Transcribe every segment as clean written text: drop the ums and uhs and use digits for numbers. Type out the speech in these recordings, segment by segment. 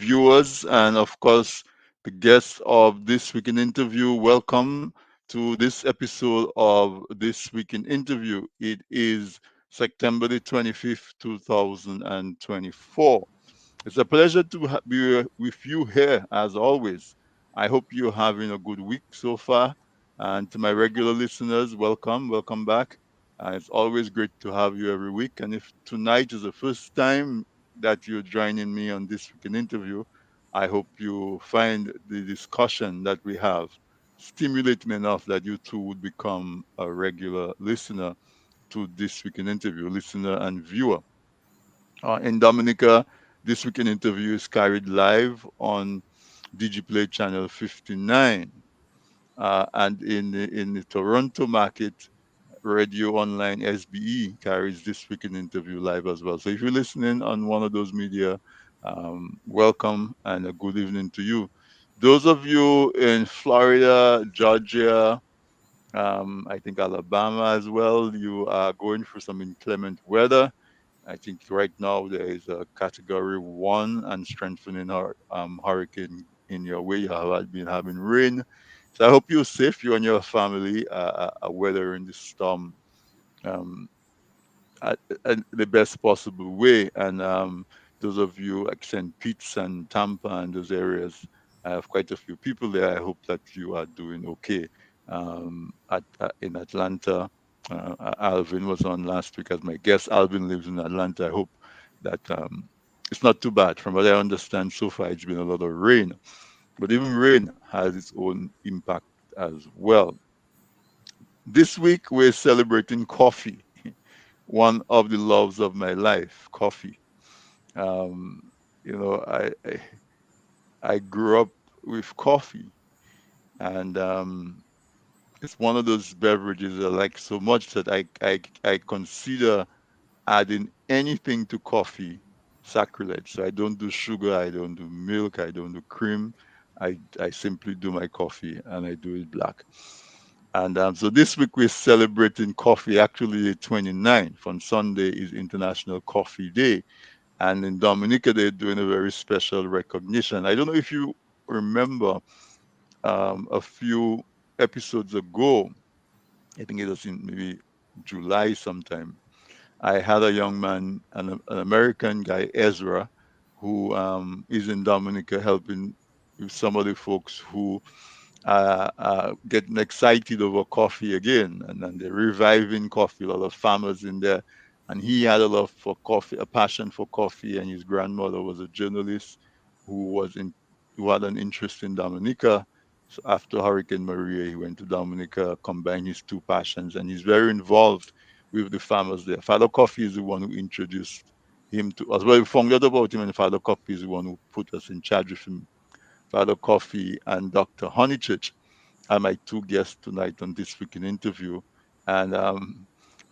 viewers, and of course, the guests of this week in interview. Welcome to this episode of This Week in Interview. It is September the 25th, 2024. It's a pleasure to be with you here as always. I hope you're having a good week so far. And to my regular listeners, welcome, welcome back. It's always great to have you every week. And if tonight is the first time that you're joining me on this weekend interview, I hope you find the discussion that we have stimulating enough that you too would become a regular listener to this weekend interview, listener and viewer. In Dominica, this weekend interview is carried live on DigiPlay channel 59. And in the Toronto market, Radio Online SBE carries this weekend interview live as well. So if you're listening on one of those media, welcome and a good evening to you. Those of you in Florida, Georgia, I think Alabama as well, you are going through some inclement weather. I think right now there is a category one and strengthening hurricane in your way. You have been having rain. So I hope you're safe, you and your family are weathering this storm um, at the best possible way. And those of you like St. Pete's and Tampa and those areas, I have quite a few people there. I hope that you are doing okay. In Atlanta, Alvin was on last week as my guest. Alvin lives in Atlanta. I hope that it's not too bad. From what I understand, so far it's been a lot of rain, but even rain has its own impact as well. This week we're celebrating coffee, one of the loves of my life, coffee. Um, I grew up with coffee, and it's one of those beverages I like so much that I consider adding anything to coffee sacrilege. So I don't do sugar, I don't do milk, I don't do cream. I simply do my coffee and I do it black. And so this week we're celebrating coffee. Actually, the 29th on Sunday is International Coffee Day. And in Dominica, they're doing a very special recognition. I don't know if you remember a few episodes ago, I think it was in maybe July sometime. I had a young man, an American guy, Ezra, who is in Dominica helping with some of the folks who getting excited over coffee again, and then they're reviving coffee. A lot of farmers in there, and he had a love for coffee, a passion for coffee, and his grandmother was a journalist who was in who had an interest in Dominica. So after Hurricane Maria, he went to Dominica, combined his two passions, and he's very involved with the farmers there. Father Coffee is the one who introduced him to us. Well, we found out about him, and Father Coffee is the one who put us in charge of him. Father Coffee and Dr. Honeychurch are my two guests tonight on this week in interview. And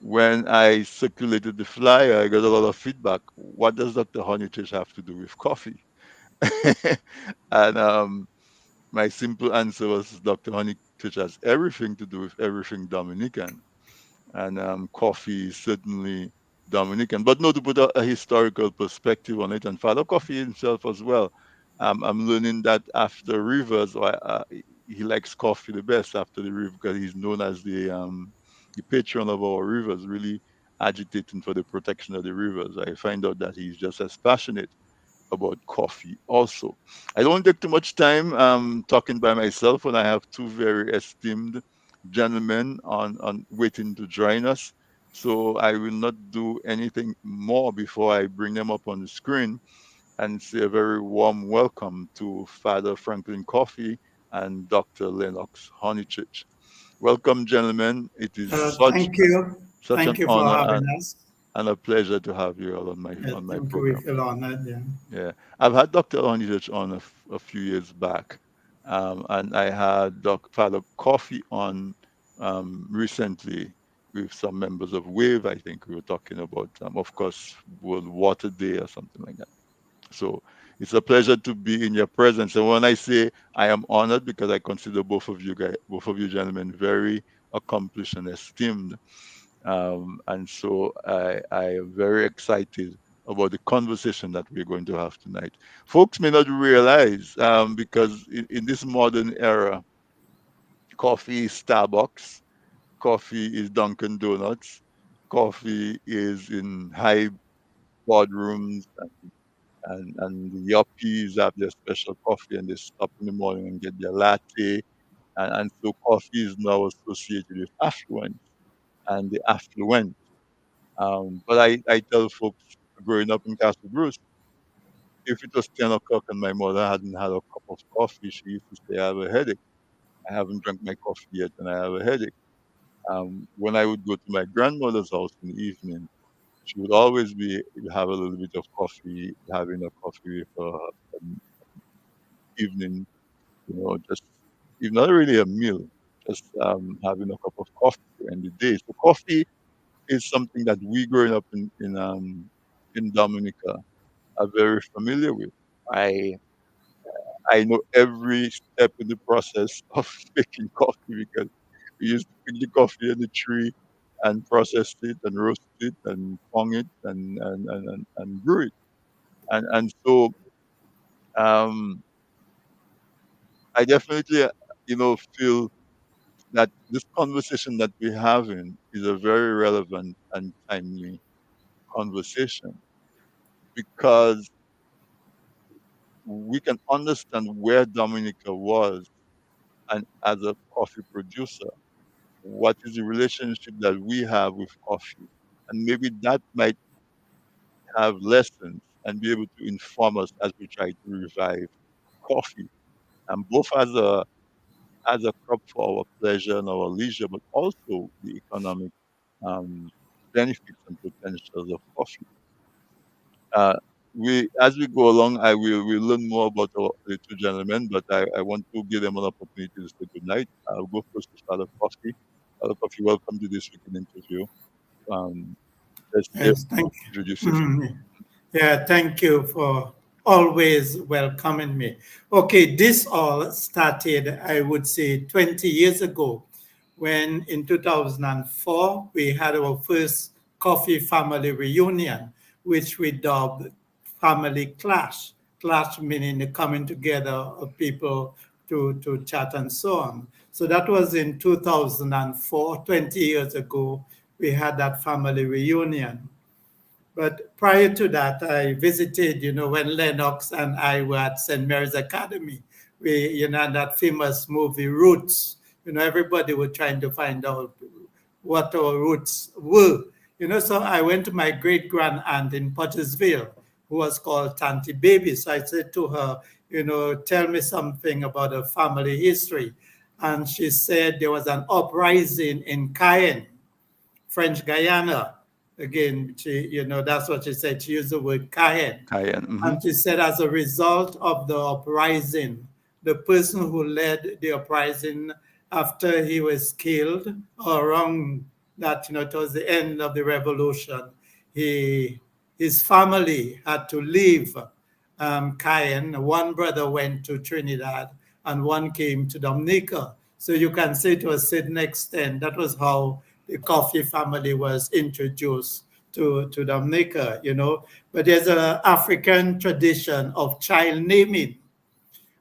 when I circulated the flyer, I got a lot of feedback. What does Dr. Honeychurch have to do with coffee? And my simple answer was Dr. Honeychurch has everything to do with everything Dominican. And coffee is certainly Dominican, but no, to put a historical perspective on it, and Father Coffee himself as well. I'm learning that after Rivers, he likes coffee the best after the river because he's known as the patron of our rivers, really agitating for the protection of the rivers. I find out that he's just as passionate about coffee also. I don't take too much time talking by myself when I have two very esteemed gentlemen on waiting to join us. So I will not do anything more before I bring them up on the screen and say a very warm welcome to Father Franklin Coffee and Dr. Lennox Honeychurch. Welcome, gentlemen. It is Thank you. such an Thank you for honor having us. and a pleasure to have you all on my Thank you. We program. feel honored. Yeah. Yeah, I've had Dr. Onidich on a few years back, and I had Father Coffee on recently with some members of WAVE. I think we were talking about, of course, World Water Day or something like that. So it's a pleasure to be in your presence. And when I say I am honored, because I consider both of you gentlemen, very accomplished and esteemed, and so I am very excited about the conversation that we're going to have tonight. Folks may not realize, because in this modern era, coffee is Starbucks, coffee is Dunkin' Donuts, coffee is in high boardrooms, and the yuppies have their special coffee and they stop in the morning and get their latte. And so coffee is now associated with affluence and the affluent. But I tell folks growing up in Castle Bruce, if it was 10 o'clock and my mother hadn't had a cup of coffee, she used to say, I have a headache. I haven't drank my coffee yet and I have a headache. When I would go to my grandmother's house in the evening, she would always be have a little bit of coffee, having a coffee with her evening, just if not really a meal, just having a cup of coffee during the day. So coffee is something that we growing up in Dominica are very familiar with. I I know every step in the process of making coffee because we used to pick the coffee in the tree and process it and roast it and pong it and brew it. And so um, I definitely feel that this conversation that we're having is a very relevant and timely conversation because we can understand where Dominica was and as a coffee producer, what is the relationship that we have with coffee, and maybe that might have lessons and be able to inform us as we try to revive coffee, and both as a crop for our pleasure and our leisure, but also the economic um, benefits and potentials of coffee. Uh, as we go along, we'll learn more about the two gentlemen, but I want to give them an opportunity to say good night. I'll go first to Father Coffee. Father Coffee, welcome to this weekend interview. Um, let's hear Yes, thank introduce you. yourself. Yeah, thank you for always welcoming me. Okay, this all started, I would say, 20 years ago when in 2004 we had our first coffee family reunion, which we dubbed Family Clash. Clash meaning the coming together of people to chat and so on. So that was in 2004, 20 years ago, we had that family reunion. But prior to that, I visited, when Lennox and I were at St. Mary's Academy. That famous movie Roots. Everybody was trying to find out what our roots were. So I went to my great grand aunt in Pottersville, who was called Tanti Baby. So I said to her, tell me something about her family history. And she said there was an uprising in Cayenne, French Guyana. Again, that's what she said. She used the word Cayenne. Cayenne. And she said, as a result of the uprising, the person who led the uprising after he was killed, or around that, towards the end of the revolution, he his family had to leave Cayenne. One brother went to Trinidad and one came to Dominica. So you can say to a certain extent, that was how the coffee family was introduced to Dominica, But there's an African tradition of child naming.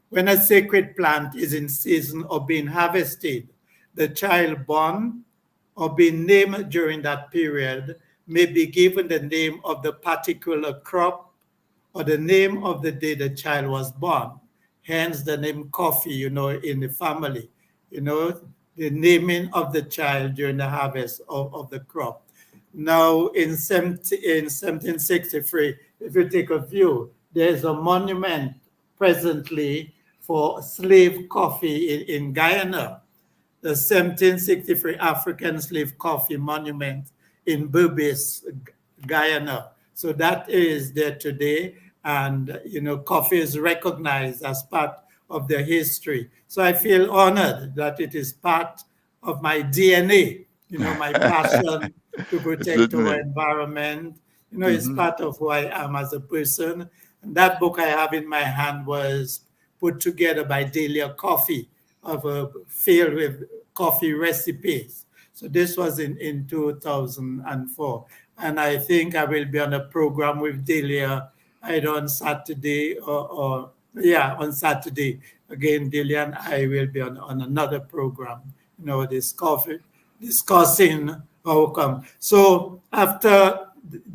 When a sacred plant is in season or being harvested, the child born or being named during that period may be given the name of the particular crop or the name of the day the child was born. Hence the name coffee, in the family, you know, the naming of the child during the harvest of the crop. Now, in 1763, if you take a view, there's a monument presently for slave coffee in Guyana, the 1763 African Slave Coffee Monument in Berbice, Guyana. So that is there today. And, coffee is recognized as part of their history. So I feel honored that it is part of my DNA, my passion to protect our Certainly. environment, is Hmm. part of who I am as a person. And that book I have in my hand was put together by Delia Coffee, of a filled with coffee recipes. So this was in 2004. and I think I will be on a program with Delia either on Saturday or yeah, on Saturday. Again, Delia and I will be on another program, discussing outcome. So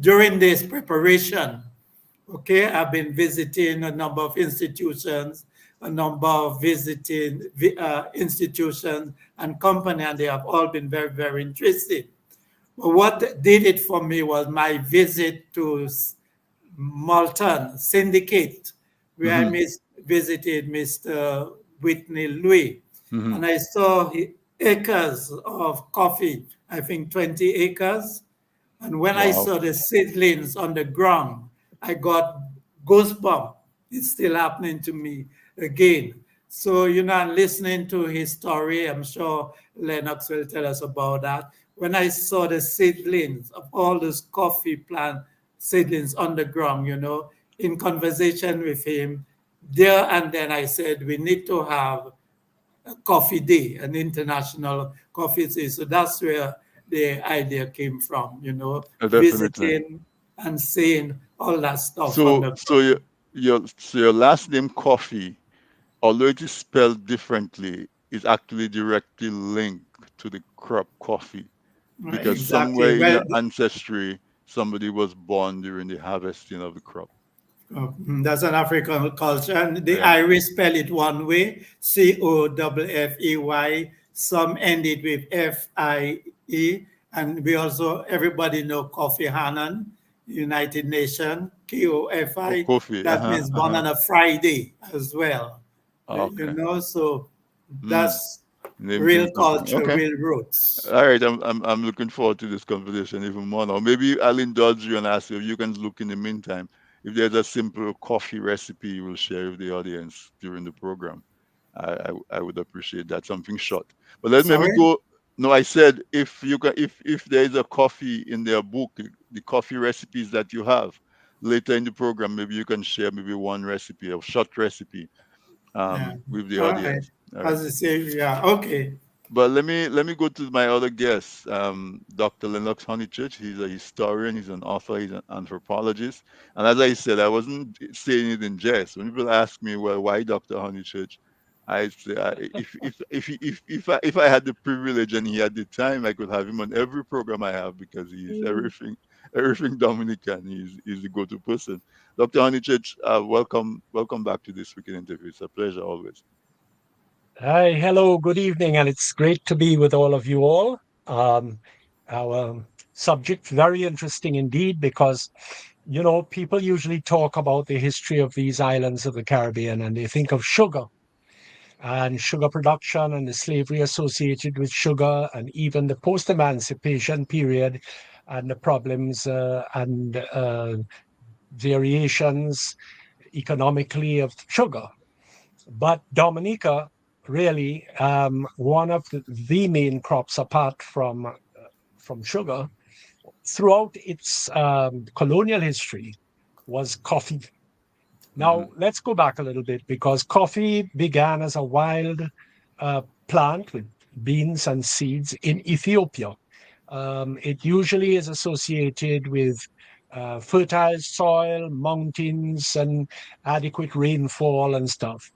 during this preparation, okay, I've been visiting a number of institutions, a number of visiting institutions and company, and they have all been very, very interested. But what did it for me was my visit to Malton Syndicate, where I Hmm. visited Mr. Whitney Louis, Hmm. and I saw acres of coffee, I think 20 acres. And when I Wow. saw the seedlings on the ground, I got goosebumps. It's still happening to me again. So, I'm listening to his story. I'm sure Lennox will tell us about that. When I saw the seedlings of all those coffee plant seedlings on the ground, in conversation with him, there and then I said, we need to have a coffee day, an international coffee day. So that's where the idea came from, Definitely. visiting and seeing all that stuff on So, the so ground. your last name Coffee, although it is spelled differently, is actually directly linked to the crop coffee because Exactly. somewhere in Well, your ancestry, somebody was born during the harvesting of the crop. That's an African culture. And the Yeah. Irish spell it one way, Coffey. Some end it with Fie. And we also, everybody know Kofi Annan, United Nations, Oh, Kofi. coffee. That Uh-huh. means born Uh-huh. on a Friday as well. Okay. So Hmm. that's Name real things something. culture, Okay. real roots. All right. I'm looking forward to this conversation even more now. Maybe I'll indulge you and ask you if you can look in the meantime if there's a simple coffee recipe you will share with the audience during the program. I would appreciate that. Something short. But let me Sorry? go. No, I said if you can if there is a coffee in their book, the coffee recipes that you have later in the program, maybe you can share maybe one recipe, a short recipe, Yeah. with the All right. audience. All right. As I say, yeah, okay. But let me go to my other guest, Dr. Lennox Honeychurch. He's a historian, he's an author, he's an anthropologist. And as I said, I wasn't saying it in jest. When people ask me, well, why Dr. Honeychurch? I say, if I had the privilege and he had the time, I could have him on every program I have because he's everything Dominican. He's the go-to person. Dr. Honeychurch, welcome back to this weekend interview. It's a pleasure always. Hi, hello, good evening, and it's great to be with all of you all. Um, our subject very interesting indeed because people usually talk about the history of these islands of the Caribbean and they think of sugar and sugar production and the slavery associated with sugar and even the post-emancipation period and the problems and variations economically of sugar. But Dominica, really, one of the main crops apart from sugar, throughout its colonial history, was coffee. Hmm. Now, let's go back a little bit because coffee began as a wild uh, plant with beans and seeds in Ethiopia. It usually is associated with fertile soil, mountains, and adequate rainfall and stuff.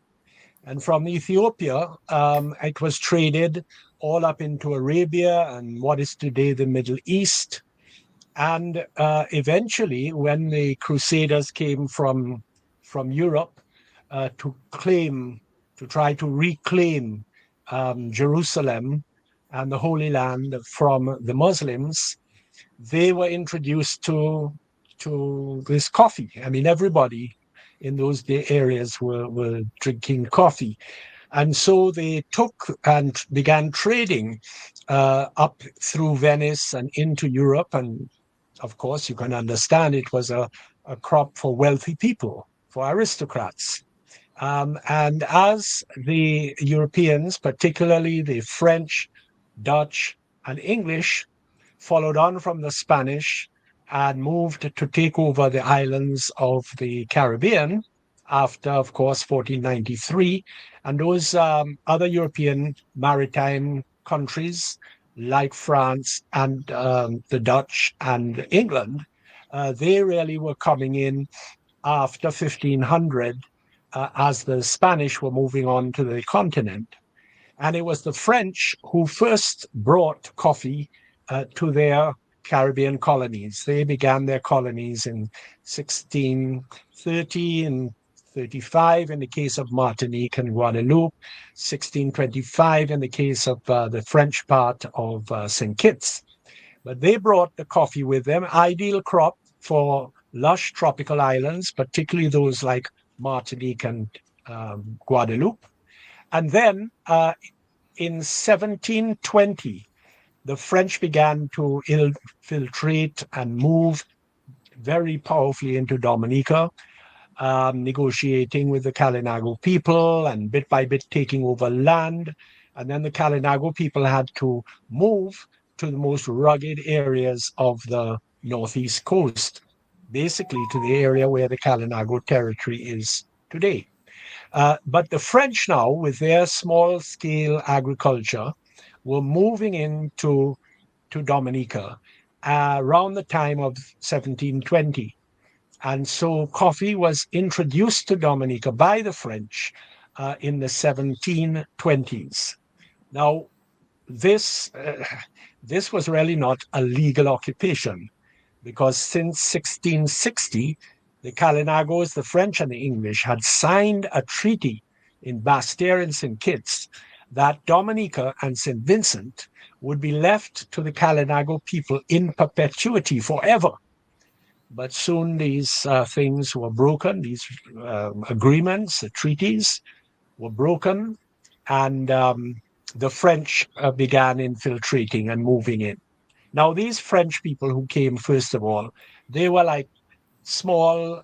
And from Ethiopia, it was traded all up into Arabia and what is today the Middle East. And eventually, when the Crusaders came from Europe to try to reclaim Jerusalem and the Holy Land from the Muslims, they were introduced to this coffee. I mean, everybody in those areas were drinking coffee. And so they took and began trading up through Venice and into Europe. And of course, you can understand it was a crop for wealthy people, for aristocrats. And as the Europeans, particularly the French, Dutch, and English, followed on from the Spanish and moved to take over the islands of the Caribbean after, of course, 1493. And those other European maritime countries like France and the Dutch and England, they really were coming in after 1500 as the Spanish were moving on to the continent. And it was the French who first brought coffee to their Caribbean colonies. They began their colonies in 1630 and 35 in the case of Martinique and Guadeloupe, 1625 in the case of the French part of St. Kitts. But they brought the coffee with them, ideal crop for lush tropical islands, particularly those like Martinique and Guadeloupe. And then in 1720, the French began to infiltrate and move very powerfully into Dominica, negotiating with the Kalinago people and bit by bit taking over land. And then the Kalinago people had to move to the most rugged areas of the northeast coast, basically to the area where the Kalinago territory is today. But the French now, with their small scale agriculture, were moving into to Dominica around the time of 1720. And so coffee was introduced to Dominica by the French in the 1720s. Now, this, uh, this was really not a legal occupation because since 1660, the Kalinagos, the French and the English, had signed a treaty in Basse-Terre and St. Kitts that Dominica and St. Vincent would be left to the Kalinago people in perpetuity forever. But soon these things were broken, these agreements, the treaties were broken, and the French began infiltrating and moving in. Now, these French people who came, first of all, they were like small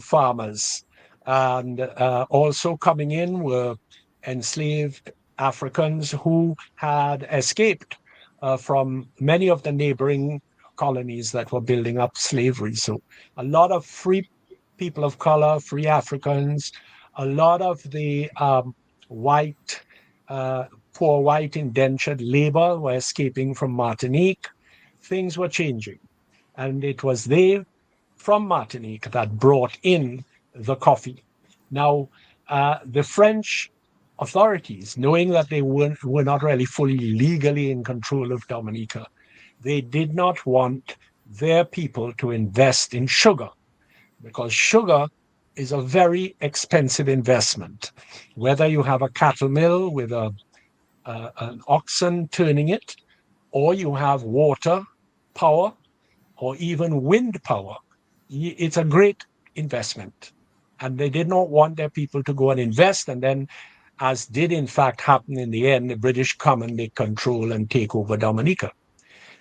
farmers. And also coming in were enslaved Africans who had escaped from many of the neighboring colonies that were building up slavery. So a lot of free people of color, free Africans, a lot of the white, uh, poor white indentured labor were escaping from Martinique. Things were changing. And it was they from Martinique that brought in the coffee. Now, the French authorities, knowing that they were not really fully legally in control of Dominica, they did not want their people to invest in sugar because sugar is a very expensive investment. Whether you have a cattle mill with an oxen turning it, or you have water power, or even wind power, it's a great investment. And they did not want their people to go and invest. And then, as did in fact happen in the end, the British come and they control and take over Dominica.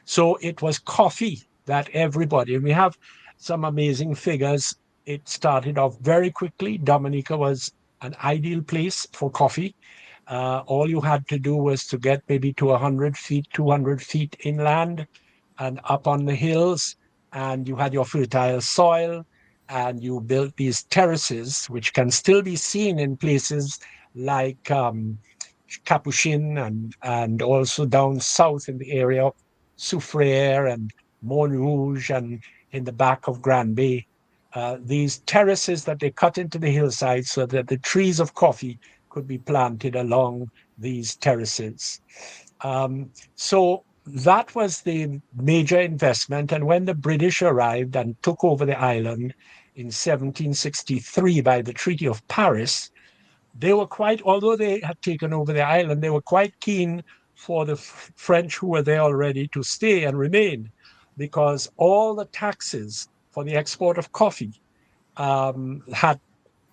So it was coffee that everybody, and we have some amazing figures. It started off very quickly. Dominica was an ideal place for coffee. All you had to do was to get maybe to 100 feet, 200 feet inland and up on the hills, and you had your fertile soil, and you built these terraces, which can still be seen in places like Capuchin and also down south in the area of Soufriere and Montrouge and in the back of Grand Bay. These terraces that they cut into the hillside so that the trees of coffee could be planted along these terraces. So that was the major investment. And when the British arrived and took over the island in 1763 by the Treaty of Paris, they were quite, although they had taken over the island, they were quite keen for the French who were there already to stay and remain because all the taxes for the export of coffee had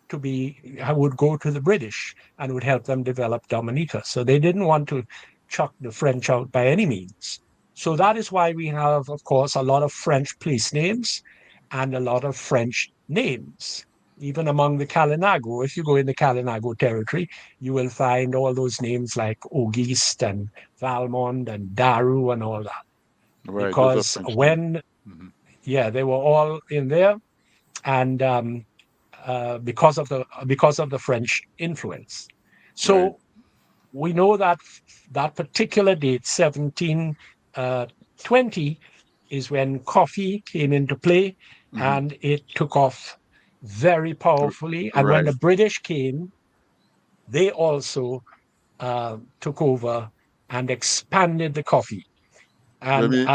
to be would go to the British and would help them develop Dominica. So they didn't want to chuck the French out by any means. So that is why we have, of course, a lot of French place names and a lot of French names. Even among the Kalinago, if you go in the Kalinago territory, you will find all those names like Auguste and Valmont and Daru and all that. Right, those are Because French names. when, Hmm. yeah, they were all in there, and because of the French influence. Right. So we know that that particular date, 1720, is when coffee came into play Hmm. and it took off very powerfully. And when the Right. British came, they also took over and expanded the coffee. Let And me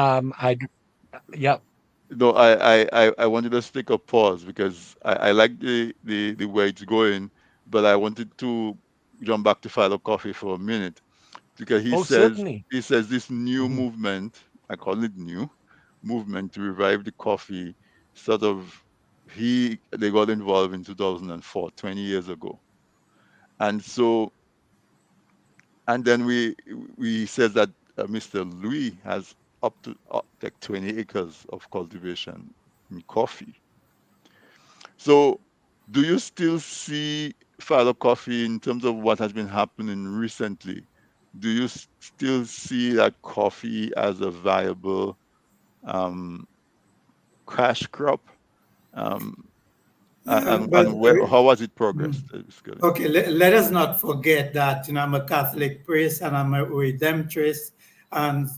yeah, No, I wanted us to take a pause because I like the way it's going, but I wanted to jump back to Philo Coffee for a minute because oh, certainly. he says this new Mhm. movement, I call it new movement to revive the coffee, sort of they got involved in 2004, 20 years ago. And so and then we says that Mr. Louis has up to like 20 acres of cultivation in coffee. So, do you still see Philo Coffee in terms of what has been happening recently? Do you still see that coffee as a viable um, cash crop? Um, Yeah, but and how has it mm, progressed, basically? okay, let us not forget that I'm a Catholic priest and I'm a redemptorist, and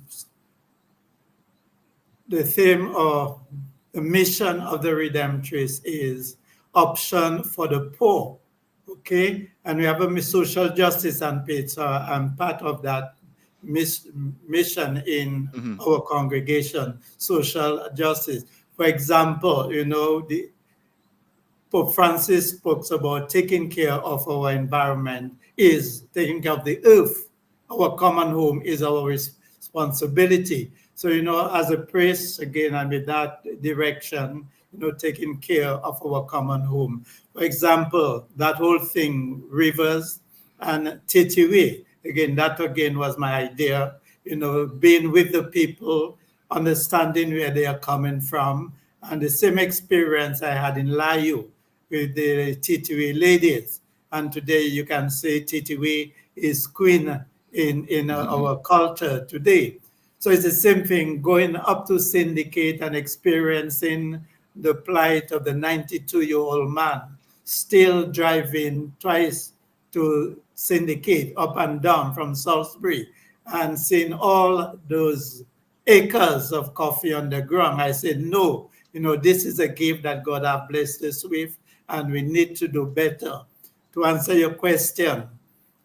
the theme or the mission of the Redemptress is option for the poor. Okay, and we have a social justice and peace. So I'm part of that mission in Hmm. our congregation, social justice. For example, the Pope Francis spoke about taking care of our environment is taking care of the earth. Our common home is our responsibility. So, as a priest, again, I'm in that direction, taking care of our common home. For example, that whole thing, rivers and Titiwe, again, that again was my idea, being with the people, understanding where they are coming from, and the same experience I had in Layu with the Titiwe ladies. And today you can say Titiwe is queen in Hmm. our culture today. So it's the same thing going up to syndicate and experiencing the plight of the 92-year-old man still driving twice to syndicate up and down from Salisbury and seeing all those acres of coffee on the ground. I said, no, this is a gift that God has blessed us with, and we need to do better. To answer your question,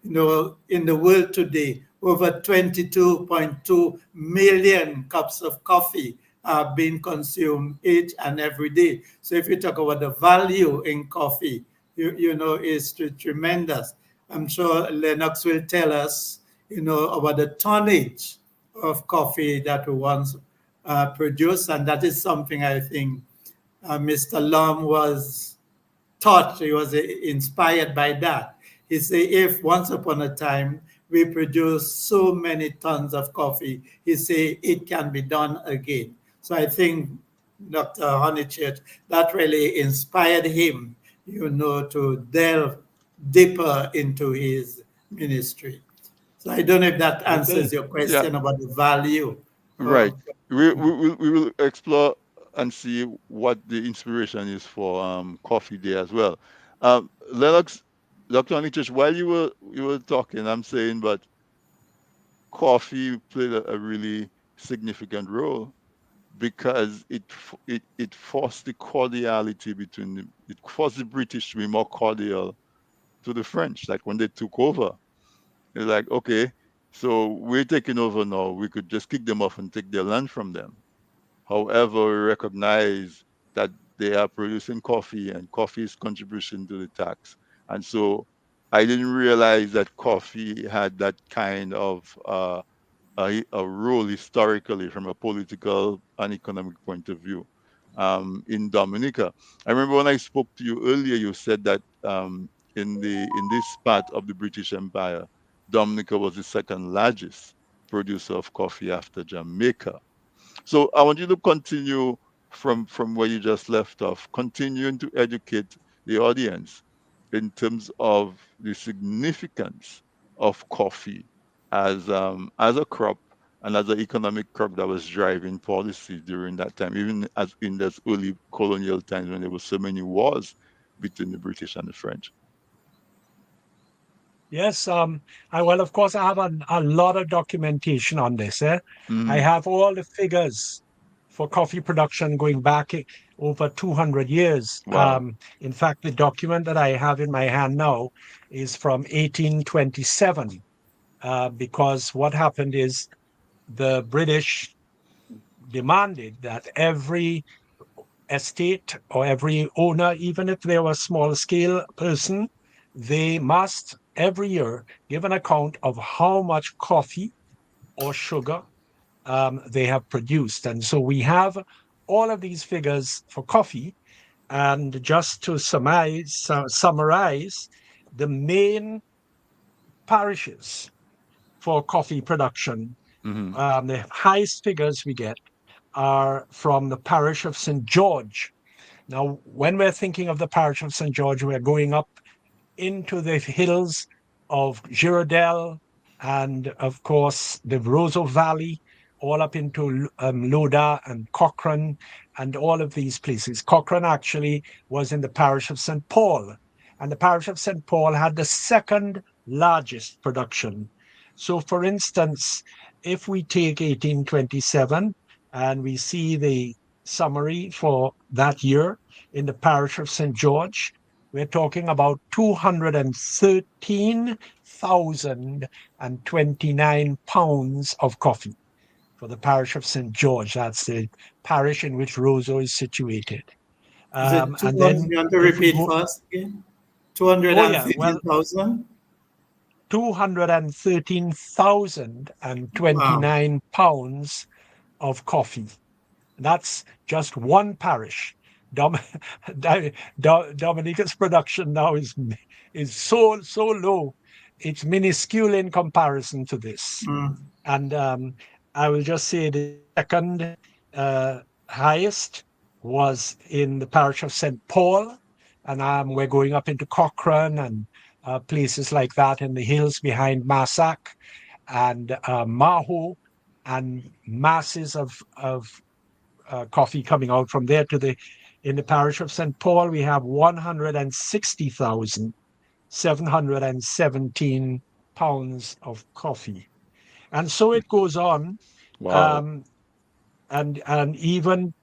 in the world today, over 22.2 million cups of coffee are being consumed each and every day. So if you talk about the value in coffee, is tremendous. I'm sure Lennox will tell us, about the tonnage of coffee that we once produced, and that is something I think Mr. Lum was thought he was inspired by that. He said, if once upon a time we produced so many tons of coffee, he said it can be done again. So I think Dr. Honeychurch, that really inspired him, to delve deeper into his ministry. So I don't know if that answers Okay. your Yeah, question about the value right. of. We will explore and see what the inspiration is for Coffee Day as well. Lennox, Dr. Anichich, while you were talking, I'm saying, but coffee played a really significant role because it forced the cordiality it forced the British to be more cordial to the French. Like when they took over, it's like, okay, so we're taking over now. We could just kick them off and take their land from them. However, we recognize that they are producing coffee and coffee is contribution to the tax. And so I didn't realize that coffee had that kind of a role historically from a political and economic point of view in Dominica. I remember when I spoke to you earlier, you said that in this part of the British Empire, Dominica was the second largest producer of coffee after Jamaica. So I want you to continue from where you just left off, continuing to educate the audience in terms of the significance of coffee as a crop and as an economic crop that was driving policy during that time, even as in those early colonial times when there were so many wars between the British and the French. Yes, well, of course, I have a lot of documentation on this. I Mm-hmm. have all the figures for coffee production going back over 200 years. Wow. In fact, the document that I have in my hand now is from 1827, because what happened is the British demanded that every estate or every owner, even if they were a small scale person, they must every year give an account of how much coffee or sugar they have produced. And so we have all of these figures for coffee. And just to summarize the main parishes for coffee production, Mm-hmm. the highest figures we get are from the parish of St. George. Now, when we're thinking of the parish of St. George, we're going up into the hills of Girardel and, of course, the Roseau Valley, all up into Loda and Cochrane and all of these places. Cochrane actually was in the parish of St. Paul, and the parish of St. Paul had the second largest production. So, for instance, if we take 1827 and we see the summary for that year in the parish of St. George, we're talking about 213,029 pounds of coffee for the parish of St. George. That's the parish in which Roseau is situated. Is it And 200? then You want to if we repeat go, for us again? oh yeah, well, 213,000? 213,029 Wow. pounds of coffee. That's just one parish. Dom- Dominica's production now is so low, it's minuscule in comparison to this. Mm. And I will just say the second uh, highest was in the parish of St. Paul, and we're going up into Cochrane and places like that in the hills behind Massac and Maho, and masses of coffee coming out from there to the in the parish of St. Paul, we have 160,717 pounds of coffee. And so it goes on. Wow. Um, and even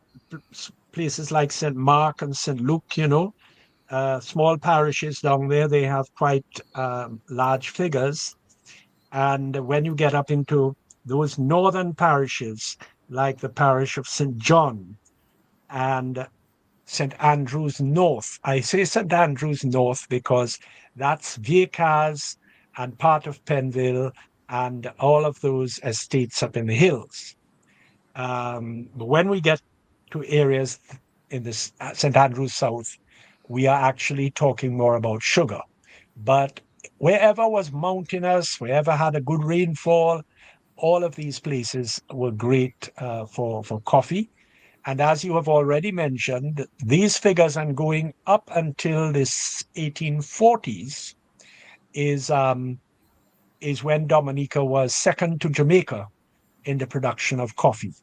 places like St. Mark and St. Luke, small parishes down there, they have quite large figures. And when you get up into those northern parishes, like the parish of St. John and St. Andrews North. I say St. Andrews North because that's Viecas and part of Penville and all of those estates up in the hills. When we get to areas in this St. Andrews South, we are actually talking more about sugar. But wherever was mountainous, wherever had a good rainfall, all of these places were great for coffee. And as you have already mentioned, these figures and going up until this 1840s is is when Dominica was second to Jamaica in the production of coffee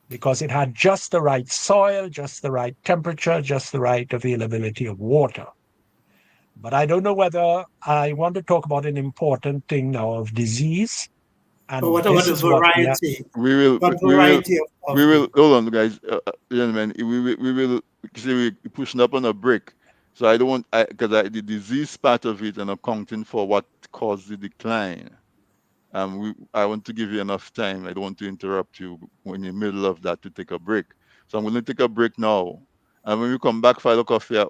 because it had just the right soil, just the right temperature, just the right availability of water. But I don't know whether I want to talk about an important thing now of disease, But and what about this the is what we are. variety? We will, What we will, variety of we will. coffee? Hold on, guys, gentlemen. We will. See, we're pushing up on a break. So I don't want, because the disease part of it and accounting for what caused the decline. I want to give you enough time. I don't want to interrupt you when you're in the middle of that to take a break. So I'm going to take a break now. And when we come back for the coffee, I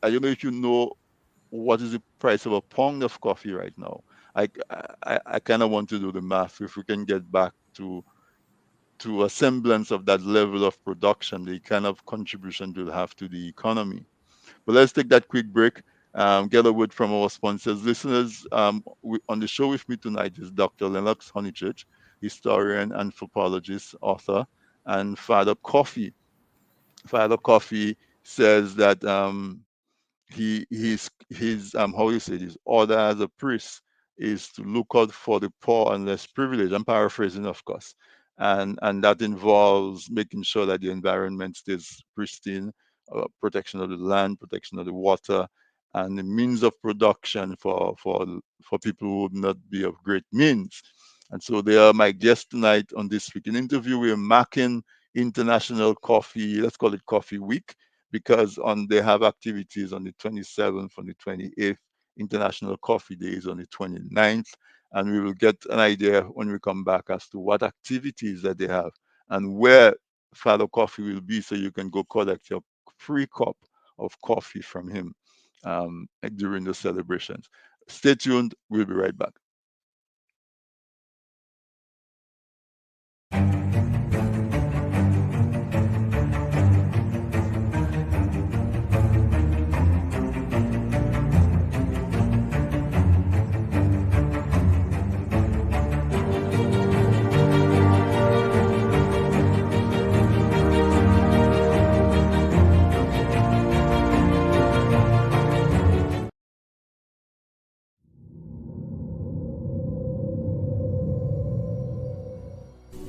don't know if you know what is the price of a pound of coffee right now. I kind of want to do the math. If we can get back to a semblance of that level of production, the kind of contribution we'll have to the economy. But let's take that quick break. Get a word from our sponsors. Listeners, on the show with me tonight is Dr. Lennox Honeychurch, historian, anthropologist, author, and Father Coffee. Father Coffee says that his how you say his order as a priest is to look out for the poor and less privileged. I'm paraphrasing, of course, and that involves making sure that the environment stays pristine, protection of the land, protection of the water, and the means of production for people who would not be of great means. And so they are my guests tonight on this week in interview. We're marking International Coffee, let's call it Coffee Week, because on they have activities on the 27th, on the 28th. International Coffee Day is on the 29th, and we will get an idea when we come back as to what activities that they have and where Father Coffee will be, so you can go collect your free cup of coffee from him during the celebrations. Stay tuned. We'll be right back.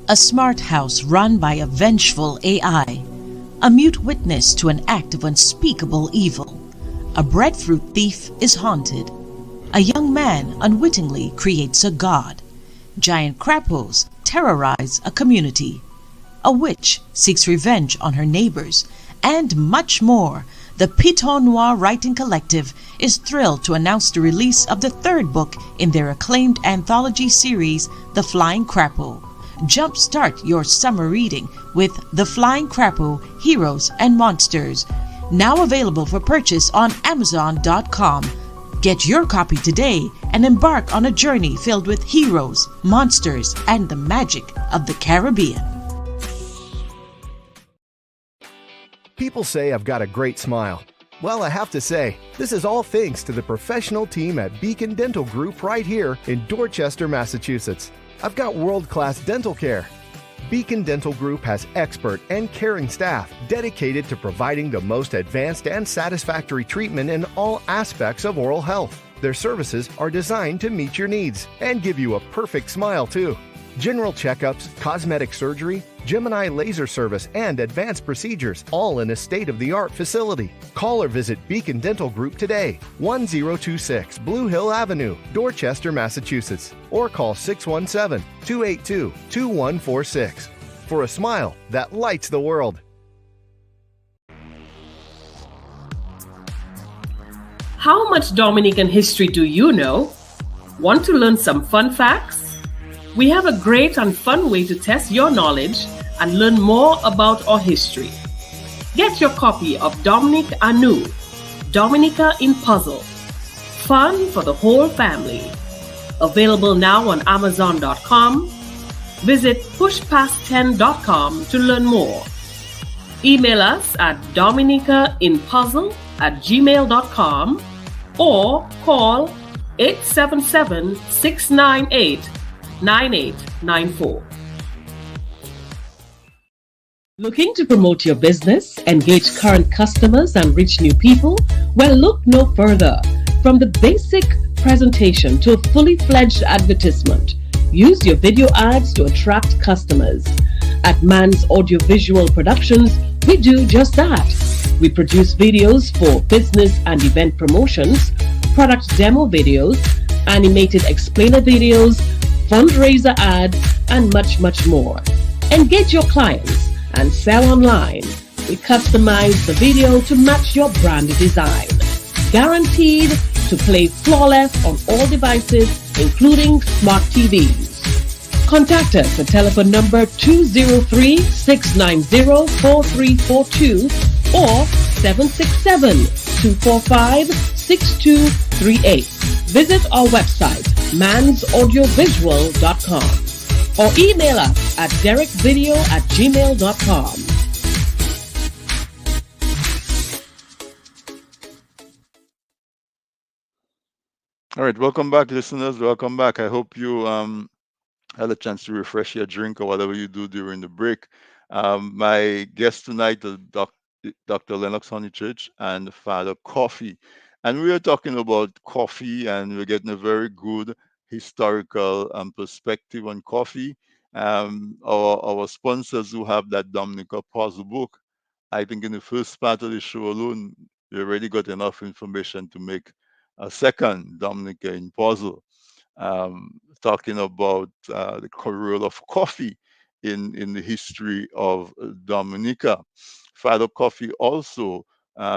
A smart house run by a vengeful AI, a mute witness to an act of unspeakable evil. A breadfruit thief is haunted. A young man unwittingly creates a god. Giant crapos terrorize a community. A witch seeks revenge on her neighbors, and much more. The Piton Noir Writing Collective is thrilled to announce the release of the third book in their acclaimed anthology series, The Flying Crapo. Jumpstart your summer reading with The Flying Crapo, Heroes and Monsters. Now available for purchase on Amazon.com. Get your copy today and embark on a journey filled with heroes, monsters, and the magic of the Caribbean. People say I've got a great smile. Well, I have to say, this is all thanks to the professional team at Beacon Dental Group right here in Dorchester, Massachusetts. I've got world-class dental care. Beacon Dental Group has expert and caring staff dedicated to providing the most advanced and satisfactory treatment in all aspects of oral health. Their services are designed to meet your needs and give you a perfect smile, too. General checkups, cosmetic surgery, Gemini laser service, and advanced procedures, all in a state-of-the-art facility. Call or visit Beacon Dental Group today, 1026 Blue Hill Avenue, Dorchester, Massachusetts, or call 617-282-2146 for a smile that lights the world. How much Dominican history do you know? Want to learn some fun facts? We have a great and fun way to test your knowledge and learn more about our history. Get your copy of Dominic Anu, Dominica in Puzzle. Fun for the whole family. Available now on Amazon.com. Visit pushpast10.com to learn more. Email us at dominicainpuzzle@gmail.com or call 877-698-9894. Looking to promote your business, engage current customers, and reach new people? Well, look no further. From the basic presentation to a fully fledged advertisement, use your video ads to attract customers. At Man's Audiovisual Productions, we do just that. We produce videos for business and event promotions, product demo videos, animated explainer videos, fundraiser ads, and much, much more. Engage your clients and sell online. We customize the video to match your brand design. Guaranteed to play flawless on all devices, including smart TVs. Contact us at telephone number 203-690-4342 or 767-245-6238. Visit our website, mansaudiovisual.com, or email us at derekvideo@gmail.com. All right, welcome back, listeners. Welcome back. I hope you had a chance to refresh your drink or whatever you do during the break. My guest tonight is Dr. Lennox Honeychurch and Father Coffee. And we are talking about coffee, and we're getting a very good historical perspective on coffee. Our sponsors who have that Dominica Puzzle book, I think in the first part of the show alone, you already got enough information to make a second Dominica in puzzle, talking about the role of coffee in the history of Dominica. Fado Coffee also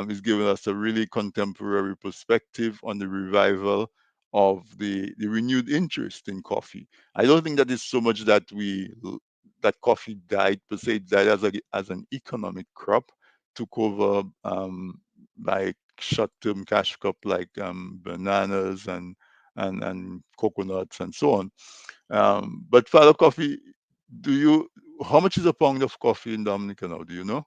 is giving us a really contemporary perspective on the revival of the renewed interest in coffee. I don't think that it's so much that that coffee died per se, it died as an economic crop, took over like short-term cash crop like bananas and coconuts and so on. But Father Coffee, do you how much is a pound of coffee in Dominica now? Do you know?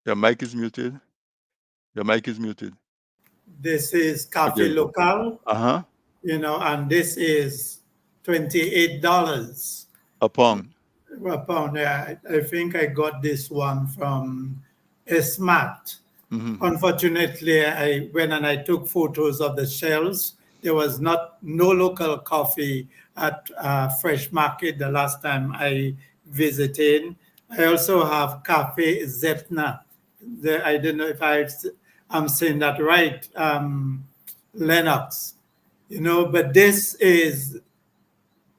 Your mic is muted. Your mic is muted. This is Oh, there Cafe you go. Local, Uh-huh. and this is $28 A pound. a pound. I think I got this one from Smart. Mm-hmm. Unfortunately, I went and I took photos of the shelves. There was no local coffee at Fresh Market the last time I visited. I also have Cafe Zetna. I don't know if I'm saying that right, Lennox. But this is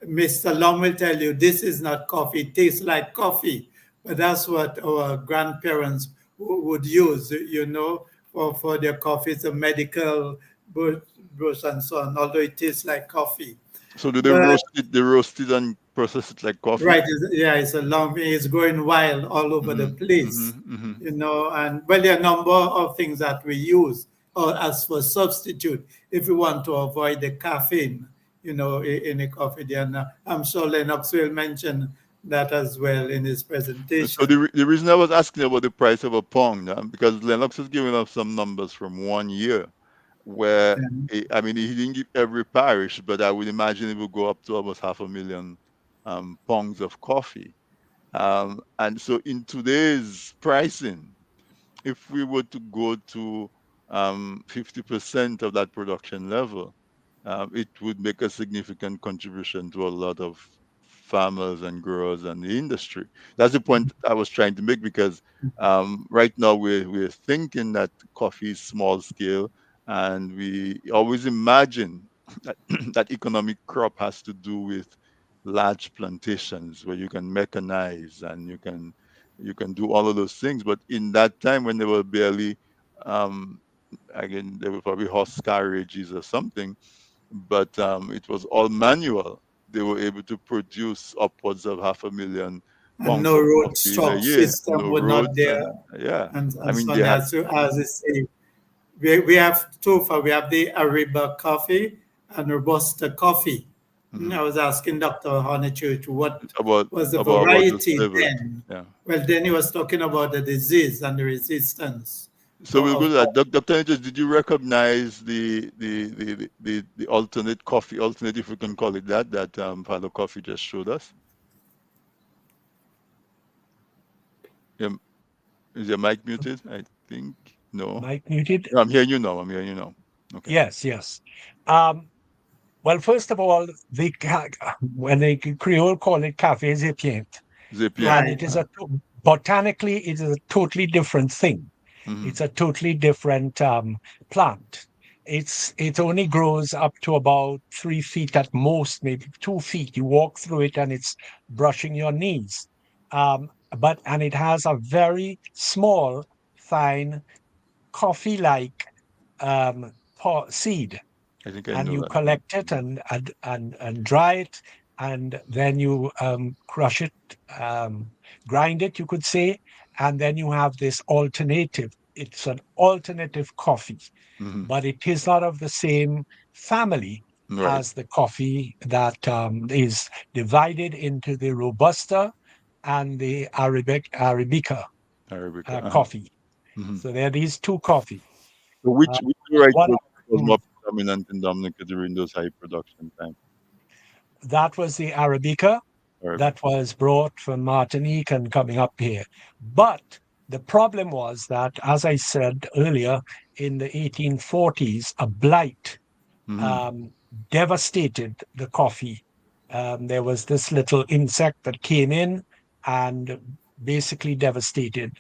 Mr. Long will tell you this is not coffee. It tastes like coffee, but that's what our grandparents would use, for their coffee. It's a medical brush and so on, although it tastes like coffee. So do they But roast it? They roast it and process it like coffee? right, yeah, it's a long, it's going wild all over the Mm-hmm. place, Mm-hmm. Mm-hmm. and well, there are a number of things that we use or as for substitute if we want to avoid the caffeine, in a coffee. Then I'm sure Lennox will mention that as well in his So presentation. the reason I was asking about the price of a pound, because Lennox is giving us some numbers from 1 year, where And I mean he didn't give every parish, but I would imagine it will go up to almost 500,000 pounds of coffee. And so in today's pricing, if we were to go to 50% of that production level, it would make a significant contribution to a lot of farmers and growers and the industry. That's the point I was trying to make, because right now we're thinking that coffee is small scale, and we always imagine that that economic crop has to do with large plantations where you can mechanize and you can do all of those things. But in that time when there were barely, um, again, there were probably horse carriages or something, but it was all manual. They were able to produce upwards of 500,000 pounds no of road coffee in a truck year. system No were not roads, there, and yeah, I and mean so they on. had. As I say, we have two for we have the Ariba coffee and Robusta coffee. Mhm. I was asking Dr. Honeychurch what about was the about those variety flavors. then. Yeah. Well, then he was talking about the disease and the resistance So we'll go of to that. Dr. Andrews, did you recognize the alternate coffee, alternate, if we can call it that, that Father Coffee just showed us? Um, is your mic muted? I think no. Mic muted? No, I'm hearing you now. I'm hearing you now. Okay. Yes, yes. Um, well, first of all, when the Creole call it café zépient, Zapient. and right. it is botanically, it is a totally different thing. Mm-hmm. It's a totally different plant. It only grows up to about 3 feet at most, maybe 2 feet. You walk through it and it's brushing your knees. And it has a very small, fine, coffee-like seed, I think I and know you that. Yeah. collect it and dry it, and then you crush it, grind it, you could say, and then you have this alternative. It's an alternative coffee, Mm-hmm. but it is not of the same family Right. as the coffee that is divided into the Robusta and the Arabica Arabica. Uh-huh. coffee. Mm-hmm. So there are these two coffee. So Uh, which variety one was of more predominant in Dominica during those high production times? that was the Arabica that Arabica. was brought from Martinique and coming up here. But the problem was that, as I said earlier, in the 1840s, a blight Mm-hmm. um, devastated the coffee. There was this little insect that came in and basically devastated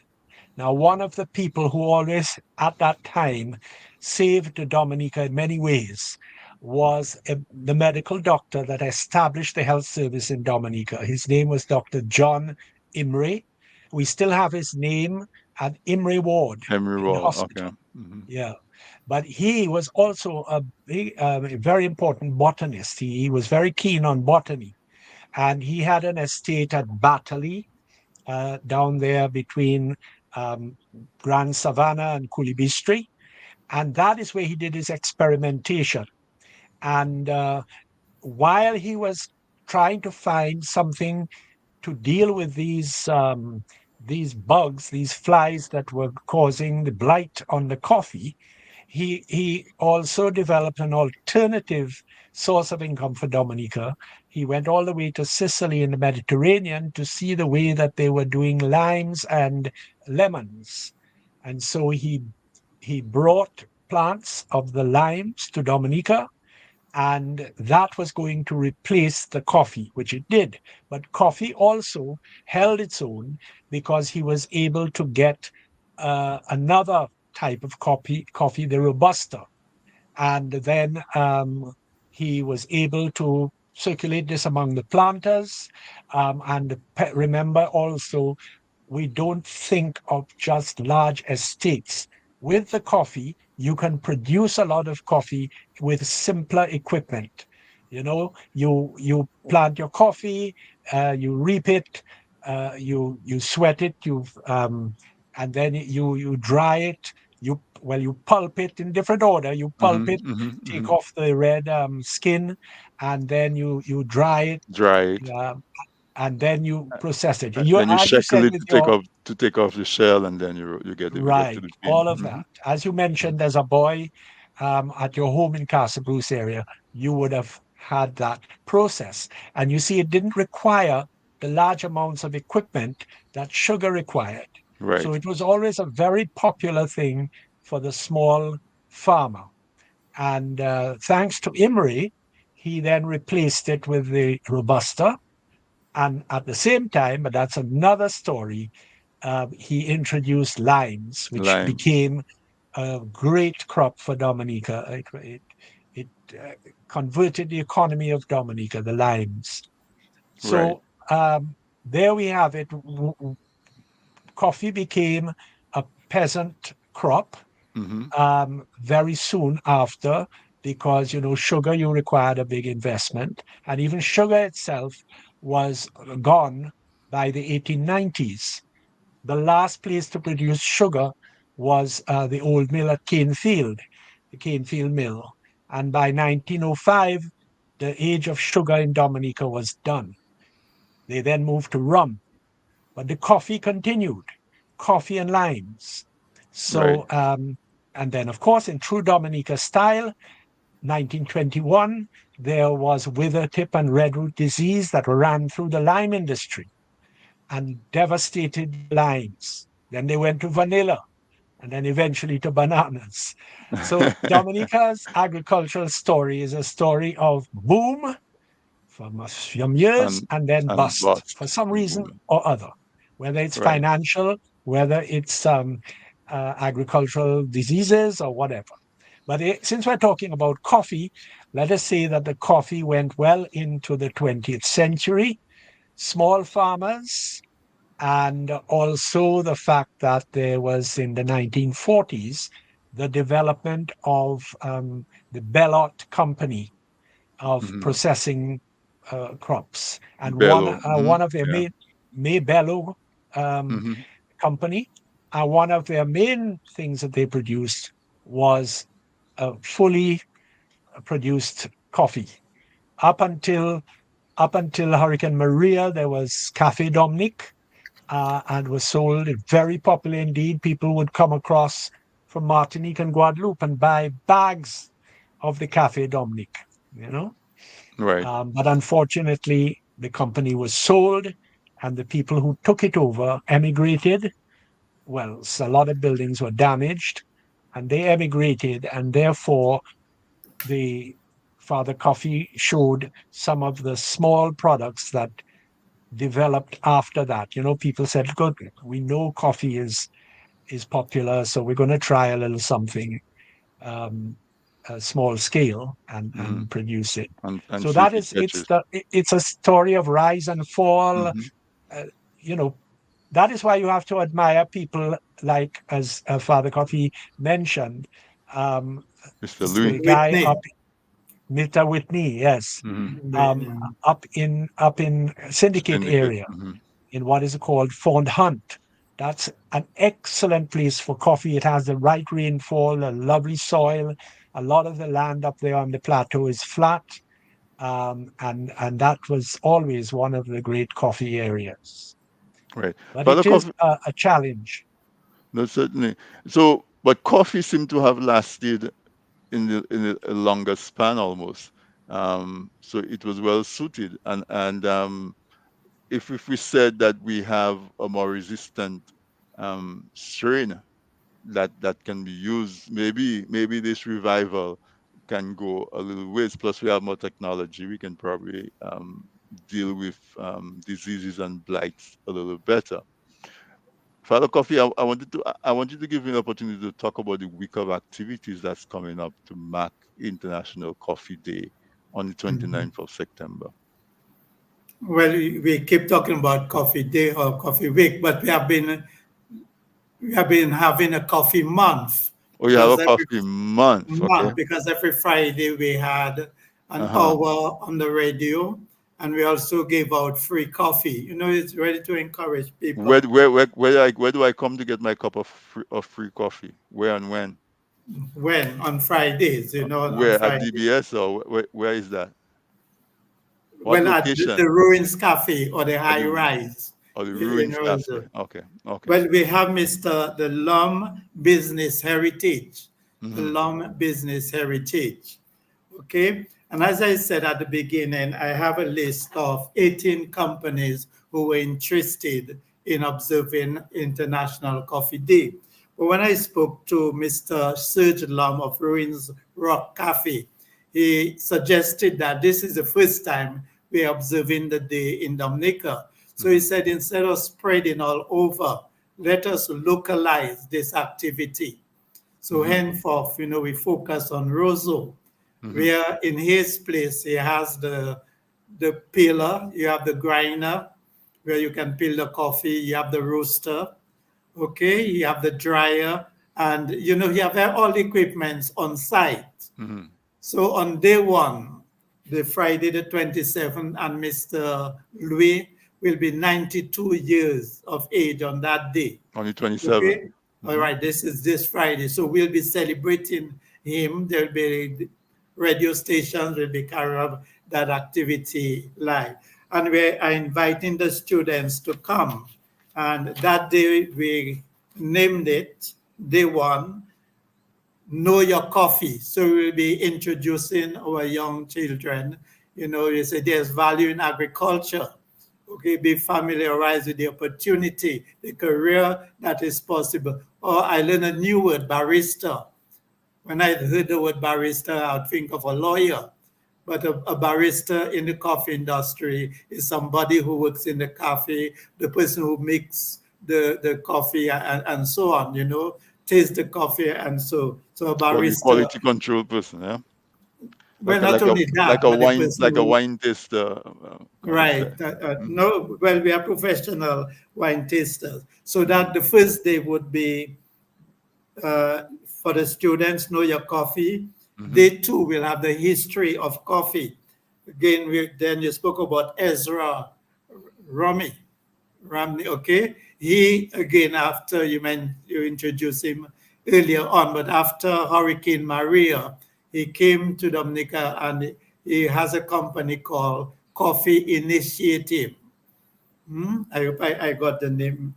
Now, one of the people who always at that time saved Dominica in many ways was the medical doctor that established the health service in Dominica. His name was Dr. John Imrie. We still have his name at Imrie Ward Henry in the Wall. hospital. Okay. Hmm. Yeah. But he was also a very important botanist. He was very keen on botany. And he had an estate at Battley, down there between um, Grand Savannah and Coolibistri. And that is where he did his experimentation. And while he was trying to find something to deal with these bugs, these flies that were causing the blight on the coffee, he also developed an alternative source of income for Dominica. He went all the way to Sicily in the Mediterranean to see the way that they were doing limes and lemons. And so he brought plants of the limes to Dominica, and that was going to replace the coffee, which it did. But coffee also held its own because he was able to get another type of coffee, the Robusta. And then he was able to circulate this among the planters. And remember also, we don't think of just large estates. With the coffee, you can produce a lot of coffee with simpler equipment. You plant your coffee, you reap it, you sweat it, and then you dry it. You pulp it in different order. You pulp Hmm. it, Hmm. take Hmm. off the red skin, and then you dry it, Dry it. uh, and then you process it. You, Then you as you shackle said, it with your to take off the shell, and then you get to right, the pin. all of Hmm. that. As you mentioned, as a boy, at your home in Castle Bruce area, you would have had that process, and you see, it didn't require the large amounts of equipment that sugar required. So Right. it was always a very popular thing for the small farmer. And thanks to Imrie, he then replaced it with the Robusta. And at the same time, but that's another story, he introduced limes, which Lime. became a great crop for Dominica. It converted the economy of Dominica, the limes. Right. So there we have it. Coffee became a peasant crop Hmm. very soon after, because sugar, you required a big investment, and even sugar itself was gone by the 1890s. The last place to produce sugar was the old mill at Canefield, the Canefield Mill. And by 1905, the age of sugar in Dominica was done. They then moved to rum, but the coffee continued, coffee and limes. Right. So, and then, of course, in true Dominica style, 1921, there was wither tip and redroot disease that ran through the lime industry and devastated the limes. Then they went to vanilla and then eventually to bananas. So Dominica's agricultural story is a story of boom for some years and and then and bust for bust some and reason boom. or other, whether it's Right. financial, whether it's agricultural diseases or whatever. But since we're talking about coffee, let us say that the coffee went well into the 20th century. Small farmers, and also the fact that there was in the 1940s the development of the Bellot Company of Hmm. processing crops, and Bellow. Hmm. one of their Yeah. main May Bellow um, Hmm. company, and one of their main things that they produced was fully produced coffee. Up until Hurricane Maria, there was Cafe Dominic, and was sold very popular indeed. People would come across from Martinique and Guadeloupe and buy bags of the Cafe Dominic, you know. Right. But unfortunately, the company was sold, and the people who took it over emigrated. Well, so a lot of buildings were damaged, and they emigrated, and therefore the Father Coffee showed some of the small products that developed after that. People said, "Good, we know coffee is is popular, so we're going to try a little something, um, a small scale, Mm-hmm. and produce it. And So see that if it is catches. it's a story of rise and fall. Mm-hmm. Uh, you know, that is why you have to admire people like, as Father Coffee mentioned, um, Mr. Mr. Louis. the guy Whitney. up Milton Whitney, yes, Mm-hmm. um, Whitney. up in Syndicate Syndicate. area, Mm-hmm. in what is called Fond Hunt. That's an excellent place for coffee. It has the right rainfall, a lovely soil. A lot of the land up there on the plateau is flat, and that was always one of the great coffee areas. Right. But Father it is Coffee, a challenge. no, certainly. So, but coffee seemed to have lasted in a longer span almost. So it was well suited. And if we said that we have a more resistant strain that can be used, maybe this revival can go a little ways. Plus, we have more technology. We can probably deal with diseases and blights a little better. Father Coffee, I want you to give me an opportunity to talk about the week of activities that's coming up to mark International Coffee Day on the 29th of September. Well, we keep talking about coffee day or coffee week, but we have been having a coffee month Oh, you have because a every coffee month, okay? Friday we had an Uh-huh. hour on the radio, and we also gave out free coffee. It's ready to encourage people. Where do I come to get my cup of free coffee? Where and when? When on Fridays, on Where at Friday. DBS or where is that? What Well, at the location? Ruins Cafe or the Or High the Rise. or the You Ruins know, Cafe? Okay, okay. Well, we have Mr. the Lum Business Heritage, the Mm-hmm. Lum Business Heritage. Okay. And as I said at the beginning, I have a list of 18 companies who were interested in observing International Coffee Day. But when I spoke to Mr. Serge Lum of Ruins Rock Cafe, he suggested that this is the first time we're observing the day in Dominica. So he Mm-hmm. said, instead of spreading all over, let us localize this activity. So Mm-hmm. henceforth, we focus on Roseau, Mm-hmm. where in his place he has the peeler, you have the grinder where you can peel the coffee, you have the roaster, okay, you have the dryer, and you have all the equipments on site. Mm-hmm. So on day one, the Friday the 27th, and Mr. Louis will be 92 years of age on that day. On the 27th. Okay. All Mm-hmm. right. This is this Friday. So we'll be celebrating him. There'll be radio stations will be carrying out that activity live. And we are inviting the students to come. And that day we named it day one, Know Your Coffee. So we'll be introducing our young children. You say there's value in agriculture. Okay, be familiarized with the opportunity, the career that is possible. Or I learned a new word, barista. When I heard the word barista, I would think of a lawyer. But a barista in the coffee industry is somebody who works in the cafe, the person who makes the coffee and so on, taste the coffee and so a barista. Quality control person, yeah. Well, not only that, but the person Like a who. wine taster kind of Right. thing. Mm-hmm. No, well, we are professional wine tasters. So Mm-hmm. that the first day would be for the students, Know Your Coffee. Mm-hmm. Day two will have the history of coffee. Again, then you spoke about Ezra Rami. Ramney, okay? He, again, after you introduced him earlier on, but after Hurricane Maria, he came to Dominica and he has a company called Coffee Initiative. I hope I got the name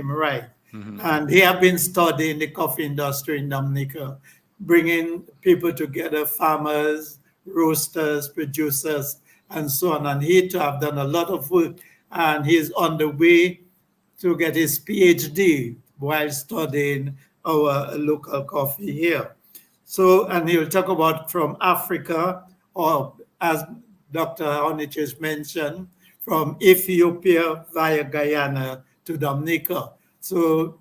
right. Mm-hmm. And he have been studying the coffee industry in Dominica, bringing people together, farmers, roasters, producers, and so on. And he to have done a lot of work, and he's on the way to get his PhD while studying our local coffee here. So, and he'll talk about from Africa, or as Dr. Honich mentioned, from Ethiopia via Guyana to Dominica. So